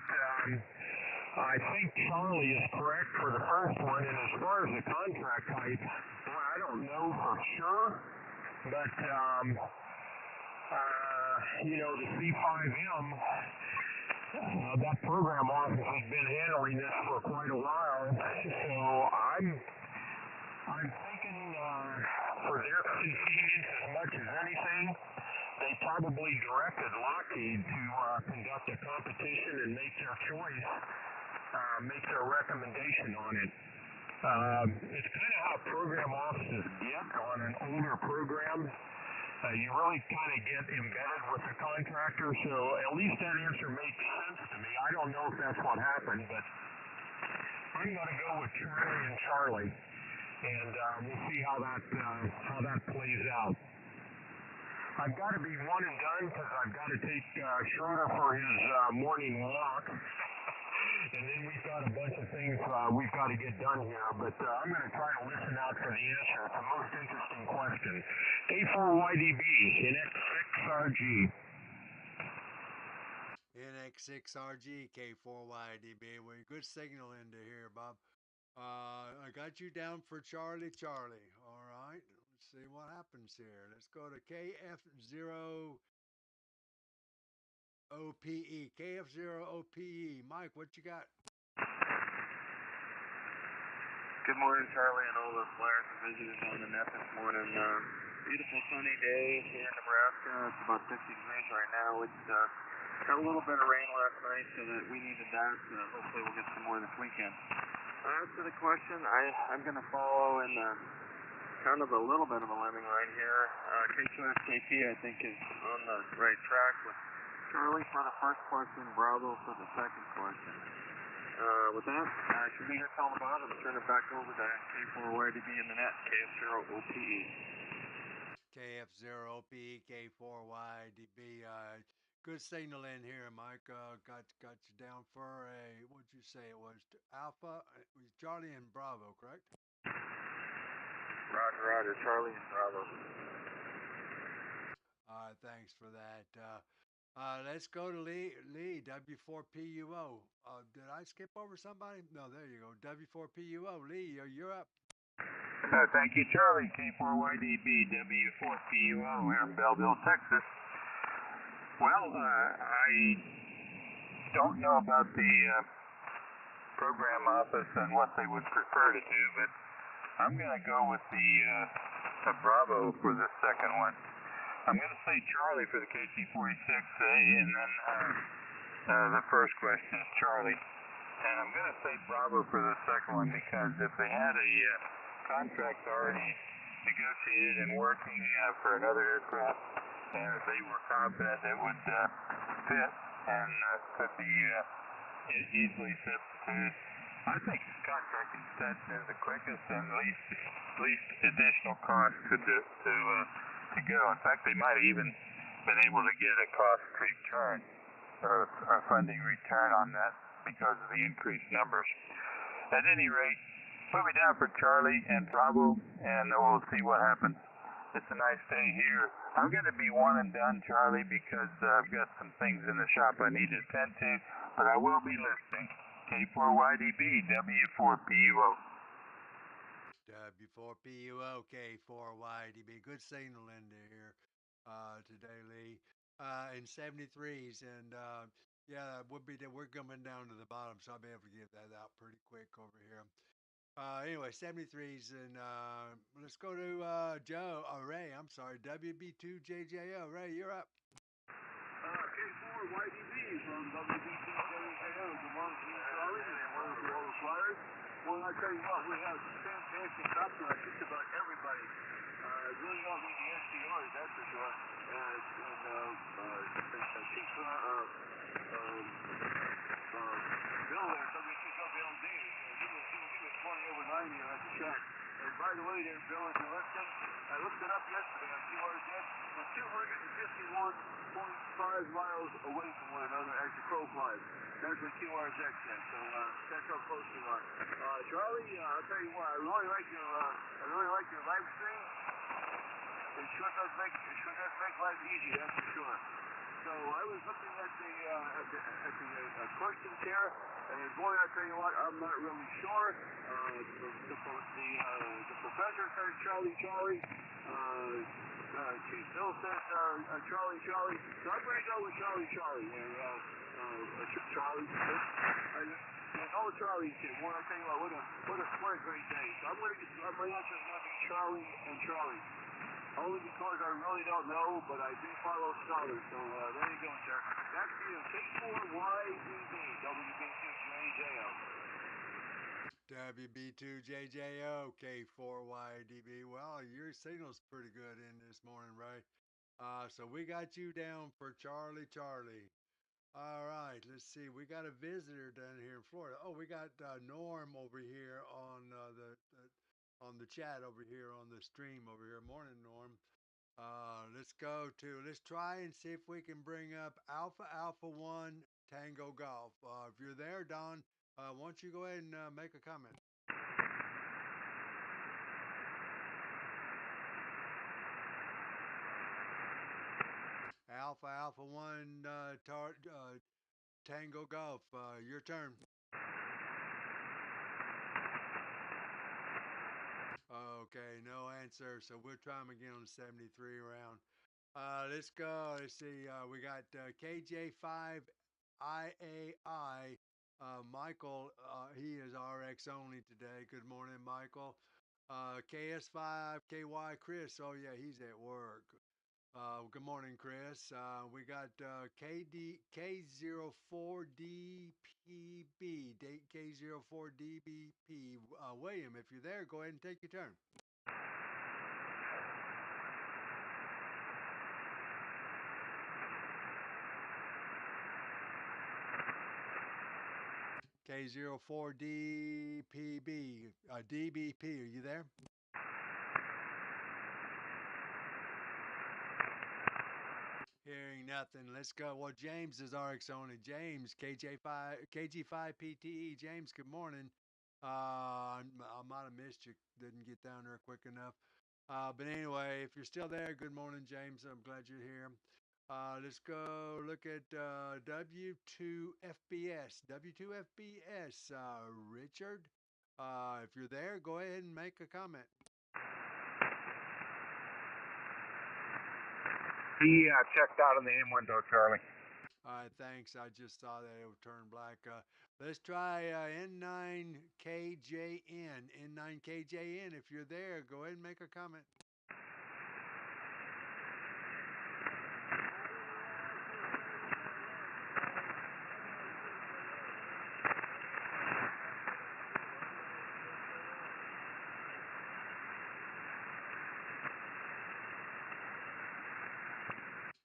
[SPEAKER 1] I think Charlie is correct for the first one. And as far as the contract type, well, I don't know for sure, but the C5M, that program office has been handling this for quite a while. So I'm thinking for their convenience as much as anything, they probably directed Lockheed to conduct a competition and make their choice, make their recommendation on it. It's kind of how program offices get on an older program. You really kind of get embedded with the contractor, so at least that answer makes sense to me. I don't know if that's what happened, but I'm going to go with Charlie and Charlie, and we'll see how that plays out. I've got to be one and done because I've got to take Schroeder for his morning walk. And then we've got a bunch of things we've got to get done here, but I'm going to try to listen out for the answer. It's the most interesting question. K4YDB, NX6RG.
[SPEAKER 6] NX6RG, K4YDB. Well, good signal into here, Bob. I got you down for Charlie. All right. Let's see what happens here. Let's go to KF0OPE. KF0OPE. Mike, what you got?
[SPEAKER 11] Good morning, Charlie, and all the flyers and visitors on the net this morning. Beautiful sunny day here in Nebraska. It's about 50 degrees right now. It's got a little bit of rain last night, so that we needed that. Hopefully we'll get some more this weekend. As to the question, I'm going to follow in kind of a little bit of a lemming line here. K2SKP, I think, is on the right track with Charlie for the first question, Bravo for the second question. With that, I should be here till about and turn it back over to K4YDB in the net, KF0OPE.
[SPEAKER 6] KF0OPE, K4YDB. Good signal in here, Mike. Got you down for a, what'd you say it was? Alpha, Charlie and Bravo, correct?
[SPEAKER 11] Roger, Charlie and Bravo.
[SPEAKER 6] All right, thanks for that. Let's go to Lee, W4PUO. Did I skip over somebody? No, there you go. W4PUO. Lee, you're up.
[SPEAKER 7] Thank you, Charlie. K4YDB, W4PUO here in Belleville, Texas. Well, I don't know about the program office and what they would prefer to do, but I'm going to go with the Bravo for the second one. I'm going to say Charlie for the KC-46A, and then the first question is Charlie. And I'm going to say Bravo for the second one because if they had a contract already negotiated and working for another aircraft, and if they were confident it would fit and could be easily substituted, I think the contract extension is the quickest and least additional cost to go. In fact, they might have even been able to get a cost return or a funding return on that because of the increased numbers. At any rate, put me down for Charlie and Bravo, and we'll see what happens. It's a nice day here. I'm going to be one and done, Charlie, because I've got some things in the shop I need to attend to, but I will be listening. K4YDB, W4PUO.
[SPEAKER 6] W4PUO, K4YDB. Good signal into here today, Lee. In 73s, and yeah, we're coming down to the bottom, so I'll be able to get that out pretty quick over here. Anyway, 73s, and let's go to Ray, I'm sorry, WB2JJO. Ray, you're up.
[SPEAKER 8] K4YDB from WB2JJO.
[SPEAKER 2] good morning to you, Charlie. Good morning to all the flyers. Well, I tell you what, we have fantastic cops on just about everybody. Really don't need the SDRs, that's for sure. Chief Bill there, WCWLD, he was 20 over 90 at the track. And by the way there, Bill, if you're listening, I looked it up yesterday on QRZ. We're 251.5 miles away from one another as the crow flies. That's what QRZ said, so that's how close we are. Charlie, I'll tell you what, I really like your live stream. It sure does make life easy, that's for sure. So I was looking at the questions here, and boy, I tell you what, I'm not really sure. The professor says Charlie. Chief Bill says Charlie. So I'm going to go with Charlie. Charlie. Charlie said, boy, I tell you what a great day. So I'm going to get my answer is going to be Charlie and Charlie. Only because I really don't know, but I do follow scholars. So there you go, sir. Back to you. K4YDB, WB2JJO.
[SPEAKER 6] WB2JJO, K4YDB. Well, your signal's pretty good in this morning, right? So we got you down for Charlie. All right, let's see. We got a visitor down here in Florida. Oh, we got Norm over here on the chat over here on the stream over here. Morning, Norm. Let's try and see if we can bring up Alpha 1 Tango Golf. If you're there, Don, why don't you go ahead and make a comment? Alpha 1 Tango Golf, your turn. Okay, no answer. So we'll try them again on the 73 round. Let's go. Let's see. We got KJ5IAI. Michael, he is RX only today. Good morning, Michael. KS5KY Chris. Oh yeah, he's at work. Good morning, Chris. We got K04DPB, K04DBP. William, if you're there, go ahead and take your turn. K04DPB, DBP, are you there? Hearing nothing. Let's go. Well, James is RX only. James, KG5PTE. James, good morning. I might have missed you. Didn't get down there quick enough. But anyway, if you're still there, good morning, James. I'm glad you're here. Let's go look at W2FBS. W2FBS, Richard. If you're there, go ahead and make a comment.
[SPEAKER 5] He checked out in the in window, Charlie.
[SPEAKER 6] All right, thanks. I just saw that it would turn black. Let's try N9KJN. N9KJN, if you're there, go ahead and make a comment.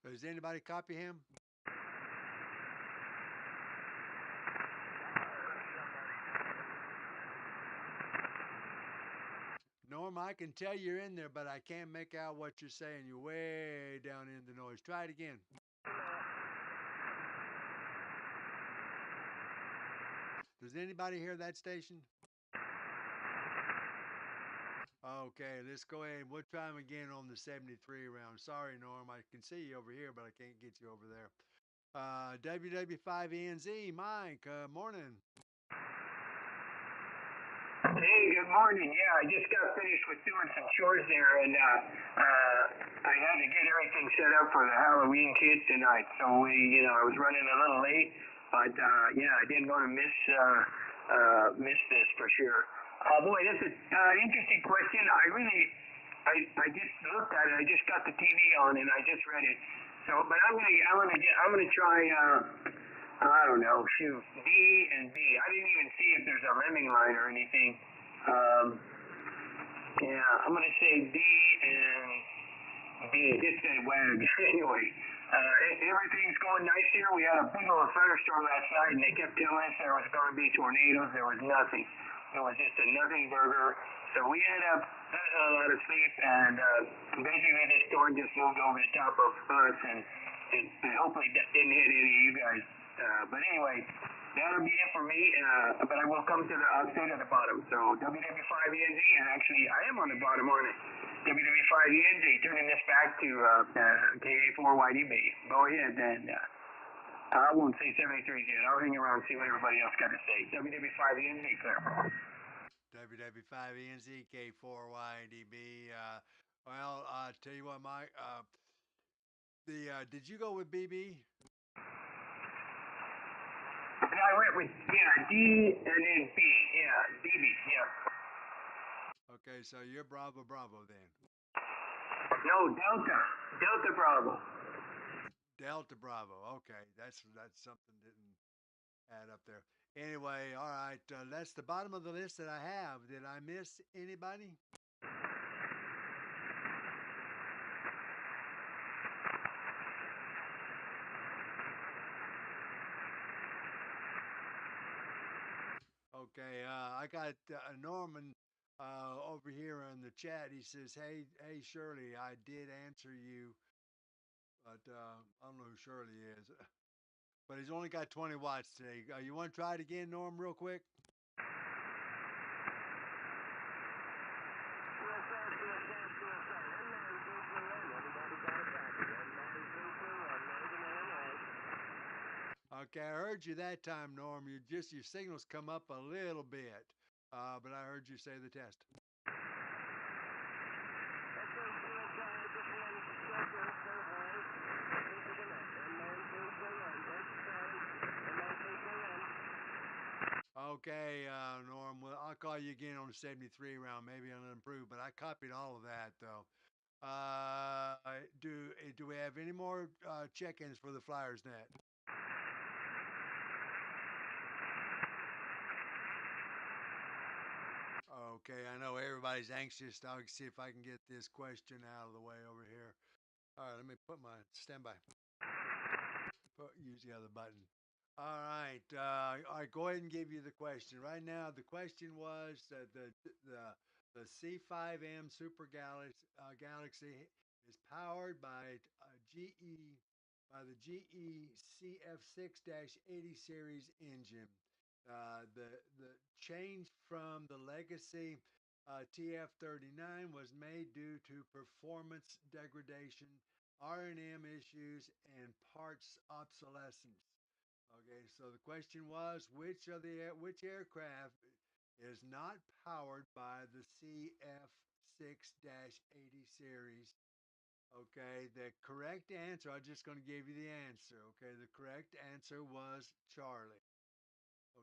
[SPEAKER 6] Does anybody copy him? Norm, I can tell you're in there, but I can't make out what you're saying. You're way down in the noise. Try it again. Does anybody hear that station? Okay, let's go ahead. We'll try them again on the 73 round. Sorry, Norm. I can see you over here, but I can't get you over there. WW5ENZ, Mike, morning.
[SPEAKER 10] Hey, good morning. Yeah, I just got finished with doing some chores there, and I had to get everything set up for the Halloween kids tonight. So I was running a little late, but yeah, I didn't want to miss this for sure. Boy, that's an interesting question. I just looked at it. I just got the TV on and I just read it. So, but I'm gonna try I don't know, shoot, D and B. I didn't even see if there's a rimming line or anything. Yeah, I'm going to say D and B. It said WAG. Anyway, everything's going nice here. We had a big old thunderstorm last night, and they kept telling us there was going to be tornadoes. There was nothing. It was just a nothing burger. So we ended up having a lot of sleep, and basically the storm just moved over the top of us, and hopefully that didn't hit any of you guys. But anyway, that'll be it for me. But I will come to I'll stay to the bottom. So WW5ENZ, and actually I am on the bottom, aren't I? WW5ENZ, turning this back to K4YDB. Go ahead, and I won't say 73 yet. I'll hang around and see what everybody else got to say. WW5ENZ, clear.
[SPEAKER 6] WW5ENZ, K4YDB. Well, tell you what, Mike. Did you go with BB?
[SPEAKER 10] I went with D and then B. Yeah, BB. Yeah.
[SPEAKER 6] Okay, so you're Bravo then.
[SPEAKER 10] No, Delta Bravo.
[SPEAKER 6] Delta Bravo. Okay, that's something didn't add up there. Anyway, all right. That's the bottom of the list that I have. Did I miss anybody? Okay, I got Norman over here in the chat. He says, "Hey, Shirley, I did answer you, but I don't know who Shirley is." But he's only got 20 watts today. You want to try it again, Norm, real quick? Okay, I heard you that time, Norm. Your signals come up a little bit, but I heard you say the test. Okay, Norm. Well, I'll call you again on the 73 round. Maybe I'll improve, but I copied all of that though. Do we have any more check-ins for the Flyers net? Okay, I know everybody's anxious. I'll see if I can get this question out of the way over here. All right, let me put my standby. Use the other button. All right, go ahead and give you the question. Right now, the question was that the C5M Super Galaxy is powered by the GE CF6-80 series engine. The change from the legacy TF39 was made due to performance degradation, R&M issues, and parts obsolescence. Okay, so the question was, which aircraft is not powered by the CF6-80 series? Okay, the correct answer, I'm just going to give you the answer. Okay, the correct answer was Charlie.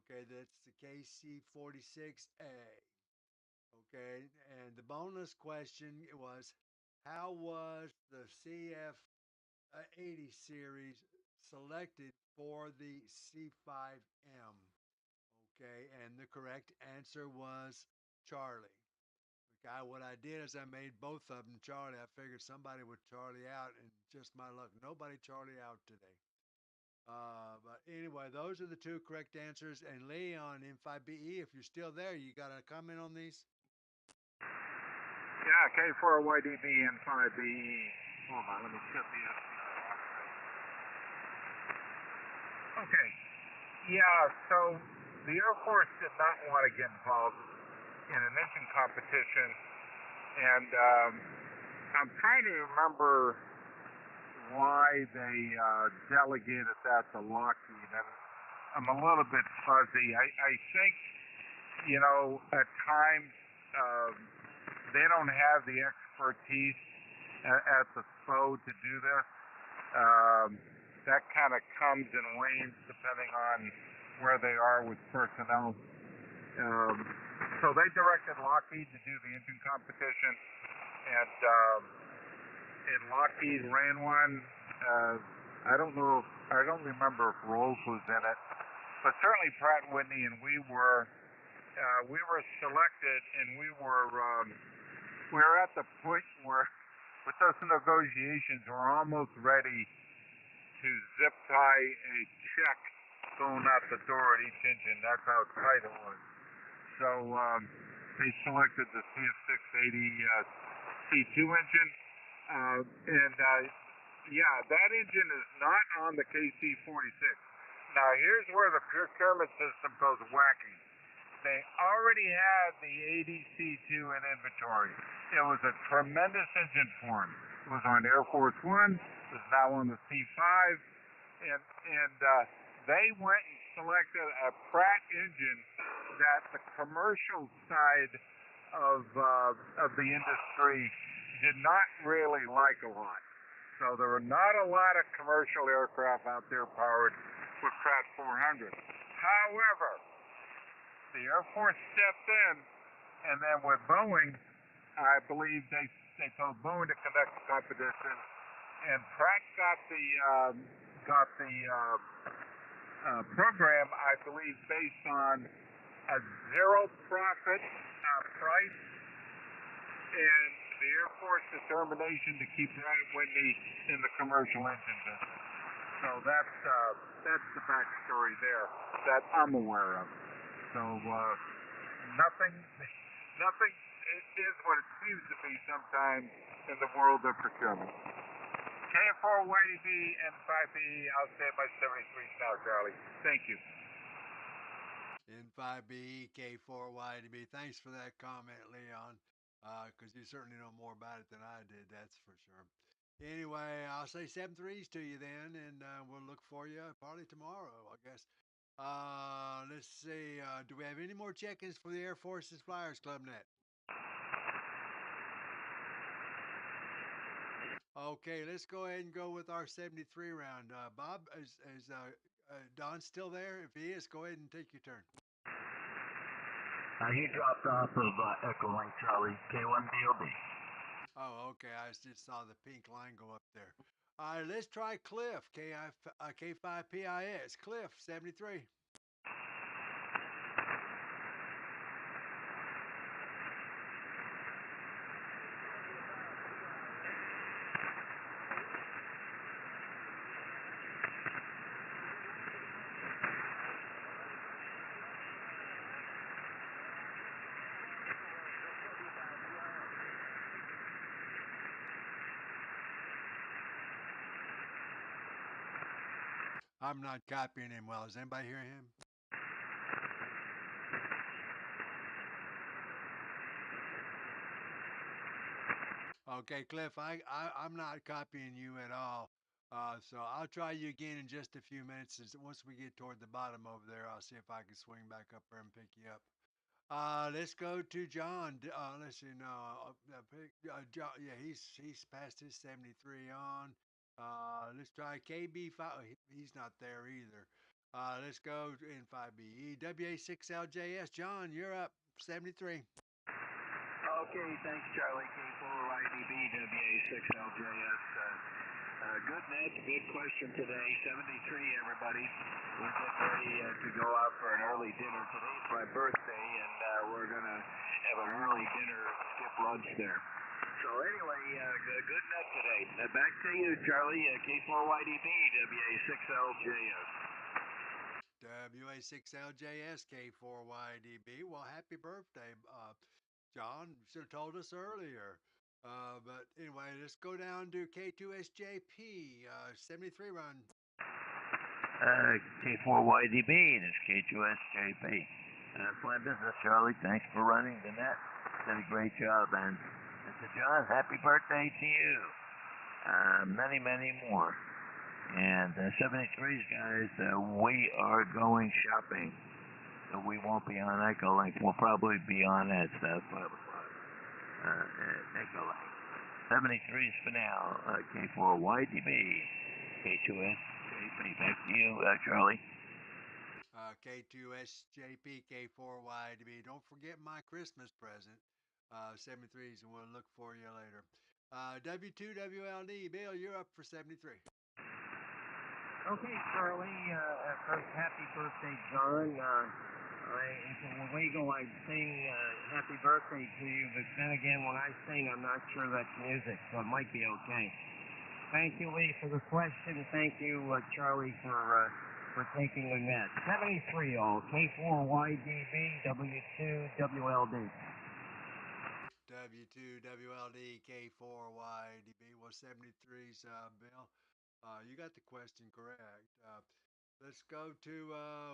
[SPEAKER 6] Okay, that's the KC-46A. Okay, and the bonus question was, how was the CF-80 series selected for the C5M? Okay, and the correct answer was Charlie. Okay, what I did is I made both of them Charlie. I figured somebody would Charlie out, and just my luck, nobody Charlie out today. But anyway, those are the two correct answers. And Leon, M5BE, if you're still there, you got a comment on these?
[SPEAKER 5] Yeah, K4YDB and 5BE. Hold on, let me shut the Okay. Yeah, so the Air Force did not want to get involved in an engine competition, and I'm trying to remember why they delegated that to Lockheed, and I'm a little bit fuzzy. I think, at times they don't have the expertise at the SPO to do this. That kind of comes and wanes depending on where they are with personnel. So they directed Lockheed to do the engine competition, and Lockheed ran one. I don't know if I don't remember if Rolls was in it, but certainly Pratt and Whitney, and we were selected, and we were at the point where, with those negotiations, we're almost ready to zip tie a check going out the door at each engine. That's how tight it was. So they selected the CF680 C2 engine, yeah, that engine is not on the KC46. Now here's where the procurement system goes wacky. They already had the ADC2 in inventory. It was a tremendous engine for them. It was on Air Force One. It was now on the C5, and they went and selected a Pratt engine that the commercial side of the industry did not really like a lot. So there were not a lot of commercial aircraft out there powered with Pratt 400. However, the Air Force stepped in, and then with Boeing, I believe they told Boeing to conduct the competition, and Pratt got the program, I believe, based on a zero profit price, and the Air Force determination to keep Pratt & Whitney in the commercial engine business. So that's the backstory there that I'm aware of. So nothing is what it seems to be sometimes in the world of procurement. K4YDB and 5B, I'll stay at my 73s now, Charlie. Thank you.
[SPEAKER 6] N5B, K4YDB. Thanks for that comment, Leon, because you certainly know more about it than I did, that's for sure. Anyway, I'll say 7-3s to you then, and we'll look for you probably tomorrow, I guess. Let's see. Do we have any more check-ins for the Air Force's Flyers Club net? Okay, let's go ahead and go with our 73 round. Bob, is Don still there? If he is, go ahead and take your turn.
[SPEAKER 9] He dropped off of Echo Link Charlie, K1DOB.
[SPEAKER 6] Oh, okay. I just saw the pink line go up there. All right, let's try Cliff, K5PIS. Cliff, 73. I'm not copying him well. Does anybody hear him? Okay, Cliff, I'm not copying you at all. So I'll try you again in just a few minutes. Once we get toward the bottom over there, I'll see if I can swing back up there and pick you up. Let's go to John. Let's see. No, John. Yeah, he's passed his 73 on. Let's try KB5. He's not there either. Let's go in 5B. WA6LJS. John, you're up. 73.
[SPEAKER 2] Okay, thanks, Charlie. K4YDB, WA6LJS. Good net, good question today. 73, everybody. We're getting ready to go out for an early dinner. Today's my birthday, and we're going to have an early dinner, skip lunch there. So anyway, good net today. Back to you, Charlie. K4YDB, WA6LJS.
[SPEAKER 6] WA6LJS, K4YDB. Well, happy birthday, John. Should have told us earlier. But anyway, let's go down to K2SJP, 73 run.
[SPEAKER 9] K4YDB, and it's K2SJP. Flat business, Charlie. Thanks for running the net. Did a great job, and Mr. John, happy birthday to you. Many, many more. And 73s, guys, we are going shopping. So we won't be on Echo Link. We'll probably be on at 5 o'clock. Echo Link. 73s for now. K4YDB. K2SJP. Back to you, Charlie.
[SPEAKER 6] K2SJP, K4YDB. Don't forget my Christmas present. 73s, and we'll look for you later. W2WLD. Bill, you're up for 73.
[SPEAKER 10] Okay, Charlie, first, happy birthday, John. If it were legal, I'd sing happy birthday to you, but then again, when I sing, I'm not sure that's music, so it might be okay. Thank you, Lee, for the question. Thank you, Charlie, for taking the net. 73, all. K4YDB, W2WLD.
[SPEAKER 6] W2WLD, K4YDB. Well, 73's Bill. You got the question correct. Let's go to,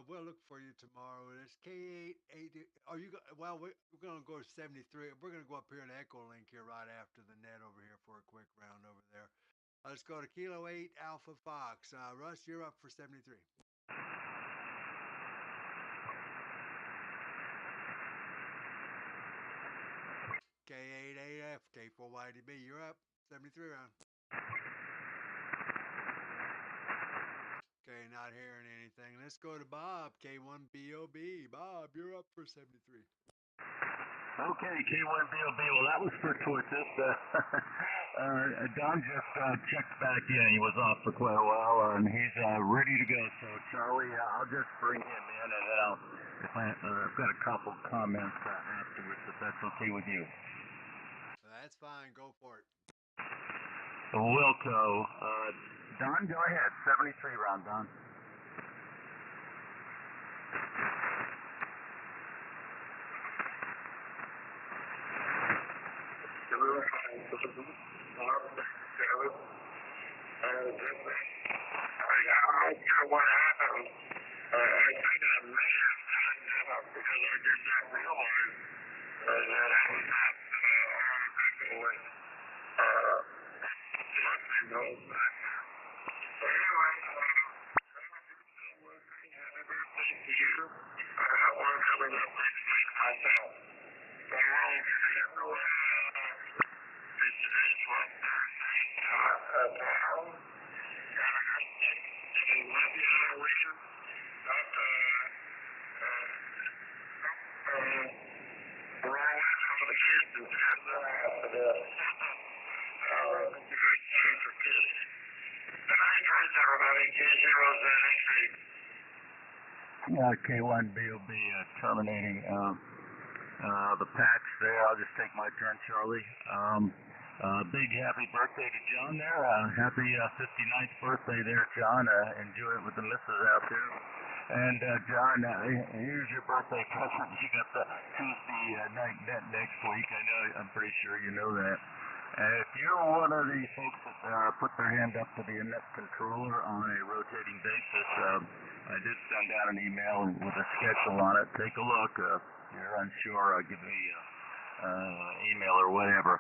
[SPEAKER 6] we'll look for you tomorrow. It's K880. Are you, well, we're going to go to 73. We're going to go up here in Echo Link here right after the net over here for a quick round over there. Let's go to Kilo 8 Alpha Fox. Russ, you're up for 73. K8AF, K4YDB, you're up. 73 round. Okay, not hearing anything. Let's go to Bob, K1BOB. Bob, you're up for 73.
[SPEAKER 1] Okay, K1BOB. Well, that was for choices. Don just checked back in. He was off for quite a while, and he's ready to go. So, Charlie, I'll just bring him in, and then I've got a couple comments afterwards, if that's okay with you.
[SPEAKER 6] That's fine. Go for it.
[SPEAKER 1] Wilco. Don, go ahead. 73 round, Don.
[SPEAKER 8] I'm not sure what happened. I think I may have timed that up because I did not realize that I was not on the link. Let me know that. So anyway, happy birthday to you. I have one coming up next week myself. So we'll see you today's what, Thursday, tomorrow. And let me know when. We're all in some of the kids and send them after that. It's a great time for kids. And I encourage everybody, K0's NXT.
[SPEAKER 1] K1BOB terminating the packs there. I'll just take my turn, Charlie. Big happy birthday to John there. Happy 59th birthday there, John. Enjoy it with the missus out there. And John, here's your birthday present. You got the Tuesday night net next week. I'm pretty sure you know that. If you're one of the folks that put their hand up to be a net controller on a rotating basis, I did send out an email with a schedule on it. Take a look. If you're unsure, give me an email or whatever.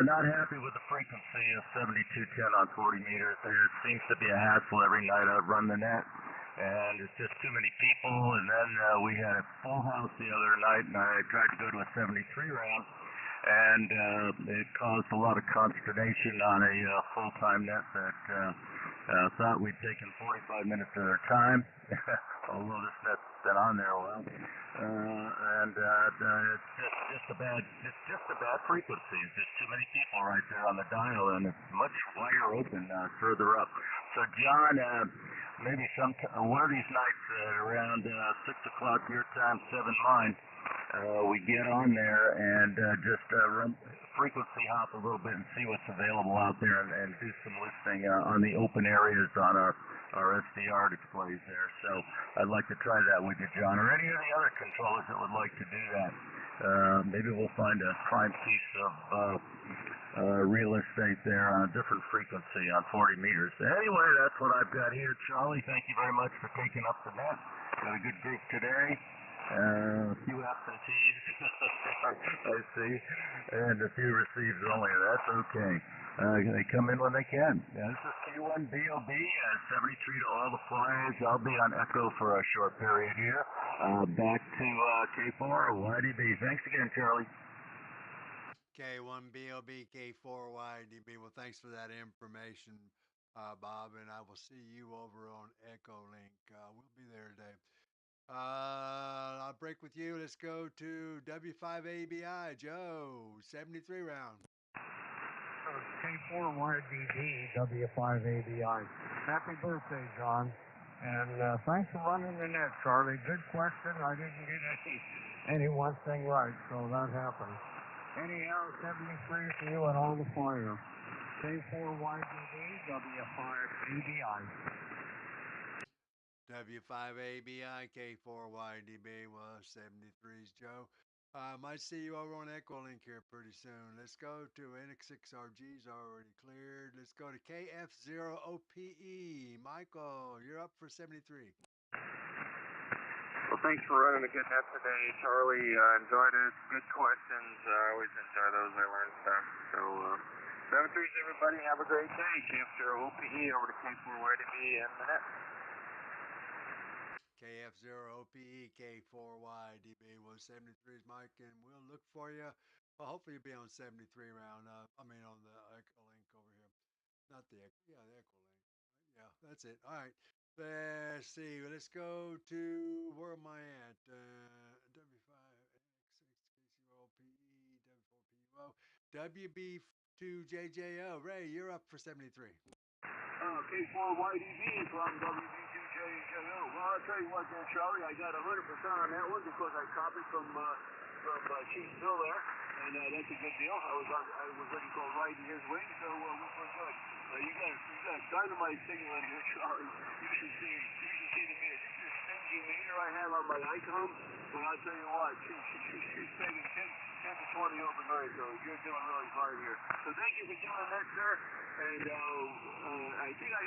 [SPEAKER 1] Not happy with the frequency of 7210 on 40 meters. There seems to be a hassle every night I've run the net, and it's just too many people. And then we had a full house the other night, and I tried to go to a 73 round, and it caused a lot of consternation on a full-time net that thought we'd taken 45 minutes of their time, although this net's been on there a while. And it's just a bad frequency. It's just too many people right there on the dial, and it's much wider open further up. So John, maybe one of these nights around 6 o'clock your time, 7 mine, we get on there and just run frequency hop a little bit and see what's available out there, and do some listening on the open areas on our SDR displays there. So I'd like to try that with you, John, or any of the other controllers that would like to do that. Maybe we'll find a prime piece of real estate there on a different frequency on 40 meters. Anyway, that's what I've got here, Charlie. Thank you very much for taking up the net. Got a good group today. A few absentees, I see, and a few receives only. That's okay. They come in when they can. This is K1BOB, 73 to all the flyers. I'll be on Echo for a short period here. Back to K4YDB. Thanks again, Charlie.
[SPEAKER 6] K1BOB, K4YDB. Well, thanks for that information, Bob, and I will see you over on Echo Link. We'll be there today. I'll break with you. Let's go to W5ABI. Joe, 73 round.
[SPEAKER 3] K4 K4YDB W5ABI. Happy birthday, John. And thanks for running the net, Charlie. Good question. I didn't get any one thing right, so that happened. Anyhow, 73 for you and all the flyers. K4YDB W5ABI.
[SPEAKER 6] W5ABI, K4YDB, well, 73's Joe. Might see you over on Echolink here pretty soon. Let's go to NX6RG's already cleared. Let's go to KF0OPE. Michael, you're up for 73.
[SPEAKER 11] Well, thanks for running a good net today, Charlie. Enjoyed it. Good questions. I always enjoy those. I learn stuff. So, 73's everybody. Have a great day. KF0OPE over to K4YDB and the net.
[SPEAKER 6] KF0OPE, K4YDB, well, 73's Mike, and we'll look for you. Well, hopefully you'll be on 73 round. On the Echolink over here. Not the Echolink. Yeah, the Echolink. Yeah, that's it. All right. Let's see. Let's go to, where am I at? W5, NX6, K0OPE, W4PUO, WB2JJO. Ray, you're up for 73.
[SPEAKER 2] K4YDB from WB2JJO. Well, I'll tell you what there, Charlie, I got 100% on that one because I copied from Chief Bill there, and that's a good deal. I was what you call riding his wing, so we're good. You got a dynamite signal in here, Charlie. You should see the meter. This is a stingy meter I have on my icon, but I'll tell you what, she's taking 10 to 20 overnight, so you're doing really fine here. So thank you for doing that, sir. And I think I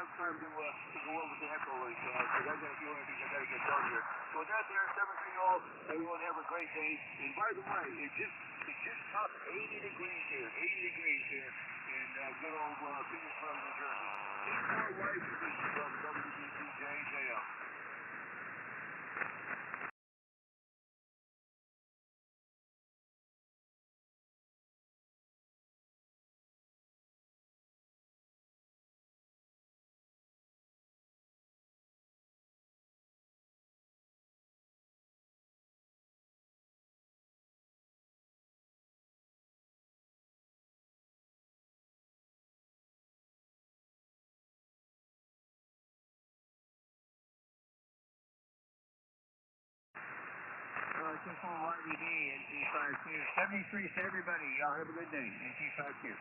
[SPEAKER 2] have time to go over to Echolink because I got a few other things I got to get done here. So with that, there, 7 all. Everyone have a great day. And by the way, it just topped 80 degrees here. 80 degrees here in good old Petersburg, New Jersey. K4YDB from WB2JJO.
[SPEAKER 10] K4YDB, NT52. 73 to everybody. Y'all have a good day. NT52.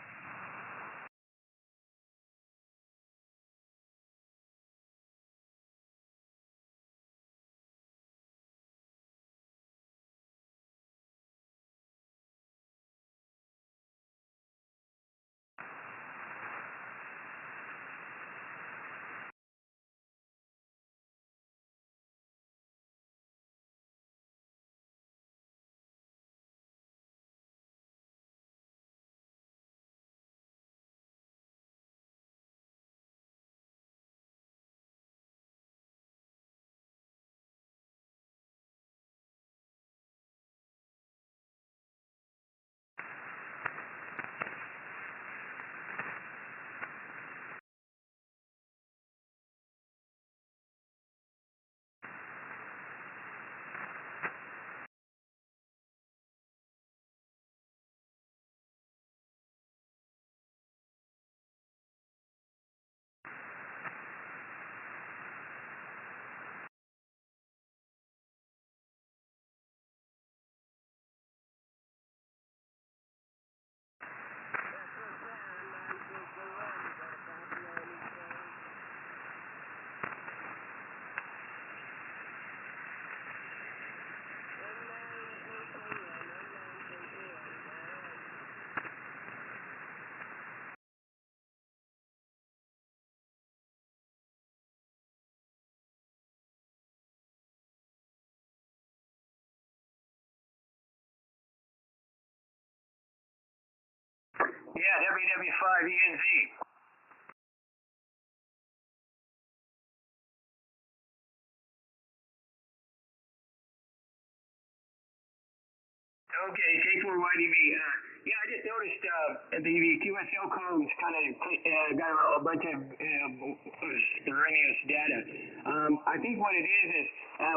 [SPEAKER 2] Yeah, WW5ENZ. Okay, K4YDB. Yeah, I just noticed the QSL codes kind of got a bunch of erroneous data. I think what it is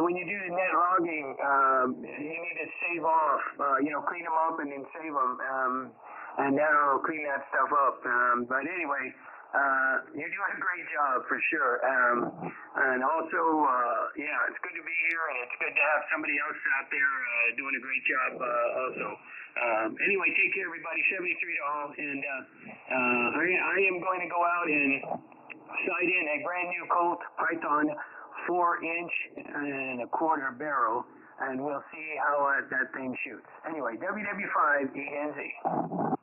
[SPEAKER 2] when you do the net logging, you need to save off, clean them up and then save them. and that'll clean that stuff up. But anyway, you're doing a great job for sure. And also, yeah, it's good to be here, and it's good to have somebody else out there doing a great job also. Anyway, take care, everybody. 73 to all, and I am going to go out and sight in a brand new Colt Python 4-inch and a quarter barrel, and we'll see how that thing shoots. Anyway, WW5 ENZ.